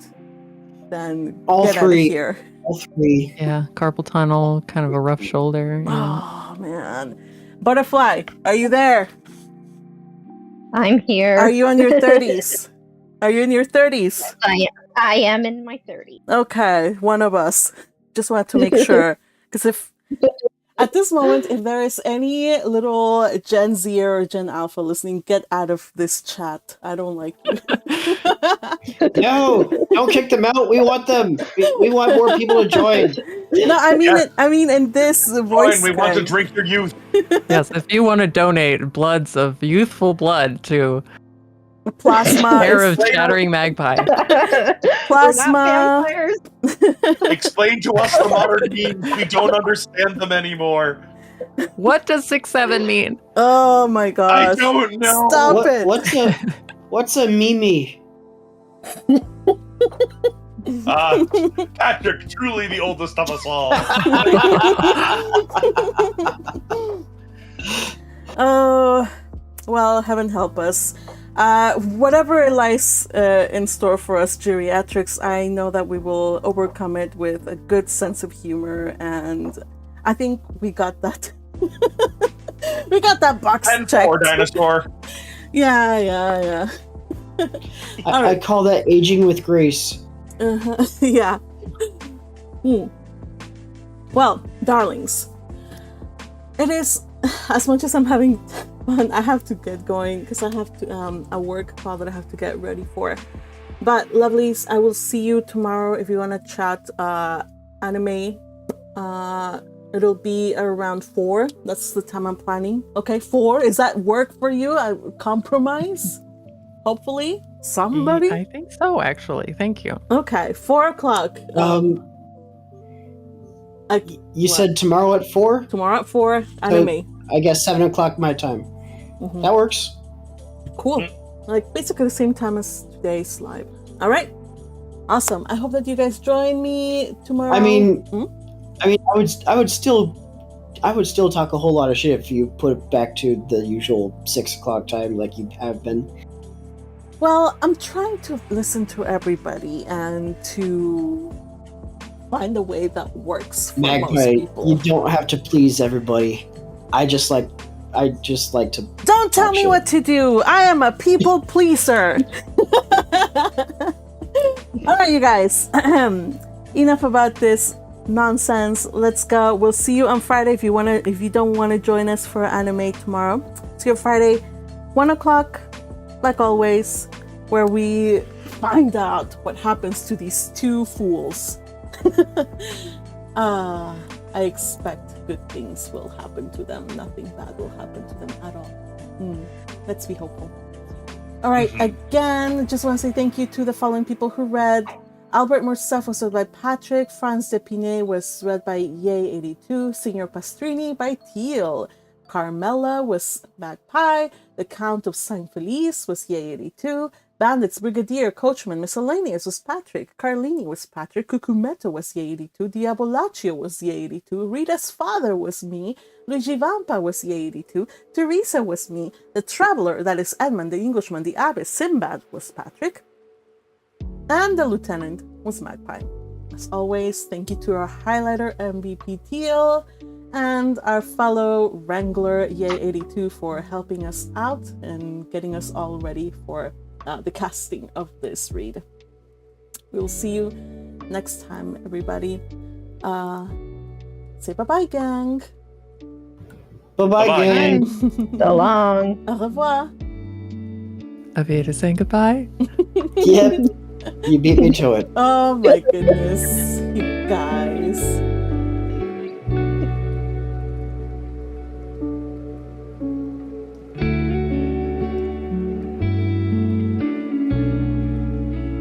then All get three. out of here. All three. Yeah, carpal tunnel, kind of a rough shoulder. Yeah. Oh man, Butterfly, are you there? I'm here. Are you in your 30s? Are you in your 30s? I am in my 30s. Okay, one of us. Just wanted to make sure. Because if at this moment, if there is any little Gen Z or Gen Alpha listening, get out of this chat. I don't like you. No, don't kick them out. We want them. We want more people to join. No, I mean, Yeah. I mean, in this voice. Fine, we want to guide. drink your youth. Yes, if you want to donate bloods of youthful blood to Plasma. Pair is- of Chattering Magpie. Plasma. We're not vampires. Explain to us the modern memes. We don't understand them anymore. What does 6-7 mean? Oh my I gosh. don't know. Stop it. What's a Mimi? Patrick, truly the oldest of us all. Oh, well, heaven help us. Whatever lies in store for us geriatrics, I know that we will overcome it with a good sense of humor, and I think we got that. We got that box And checked. poor dinosaur. Yeah. I call that aging with grace. Yeah. Well, darlings, it is, as much as I'm having fun, I have to get going because I have to a work call that I have to get ready for. But lovelies, I will see you tomorrow if you want to chat anime. It'll be around 4. That's the time I'm planning. Okay, 4. Is that work for you? A compromise? Hopefully, somebody. I think so, actually. Thank you. Okay, 4 o'clock. You said tomorrow at 4? Tomorrow at 4, anime. I guess 7 o'clock my time. Mhm. That works. Cool. Like basically the same time as today's live. All right. Awesome. I hope that you guys join me tomorrow. I mean, Hmm? I would still talk a whole lot of shit if you put it back to the usual 6 o'clock time like you have been. Well, I'm trying to listen to everybody and to find a way that works for most Magpie, people. you don't have to please everybody. I just like to. Don't tell me shit. what to do. I am a people pleaser. All right, you guys. Enough about this nonsense. Let's go. We'll see you on Friday if you don't want to join us for anime tomorrow. See you Friday, 1 o'clock, like always. where we find out what happens to these two fools. I expect good things will happen to them. Nothing bad will happen to them at all. Let's be hopeful. All right, again, just want to say thank you to the following people who read. Albert Morcef was read by Patrick. Franz de Pinet was read by Yay82. Signor Pastrini by Teal. Carmela was Magpie. The Count of Saint Felice was Yay82. Bandits, Brigadier, Coachman, Miscellaneous was Patrick. Carlini was Patrick. Cucumetto was Yay82. Diabolaccio was Yay82. Rita's father was me. Luigi Vampa was Yay82. Teresa was me. The Traveler, that is Edmund, the Englishman, the Abbess, Sinbad was Patrick. And the Lieutenant was Magpie. As always, thank you to our highlighter MVP Teal and our fellow Wrangler Yay82 for helping us out and getting us all ready for the casting of this read. We'll see you next time, everybody. Say bye-bye, gang. Bye-bye, gang. So long. Au revoir. Avita saying goodbye. Yep. You beat me to it. Oh my goodness, you guys.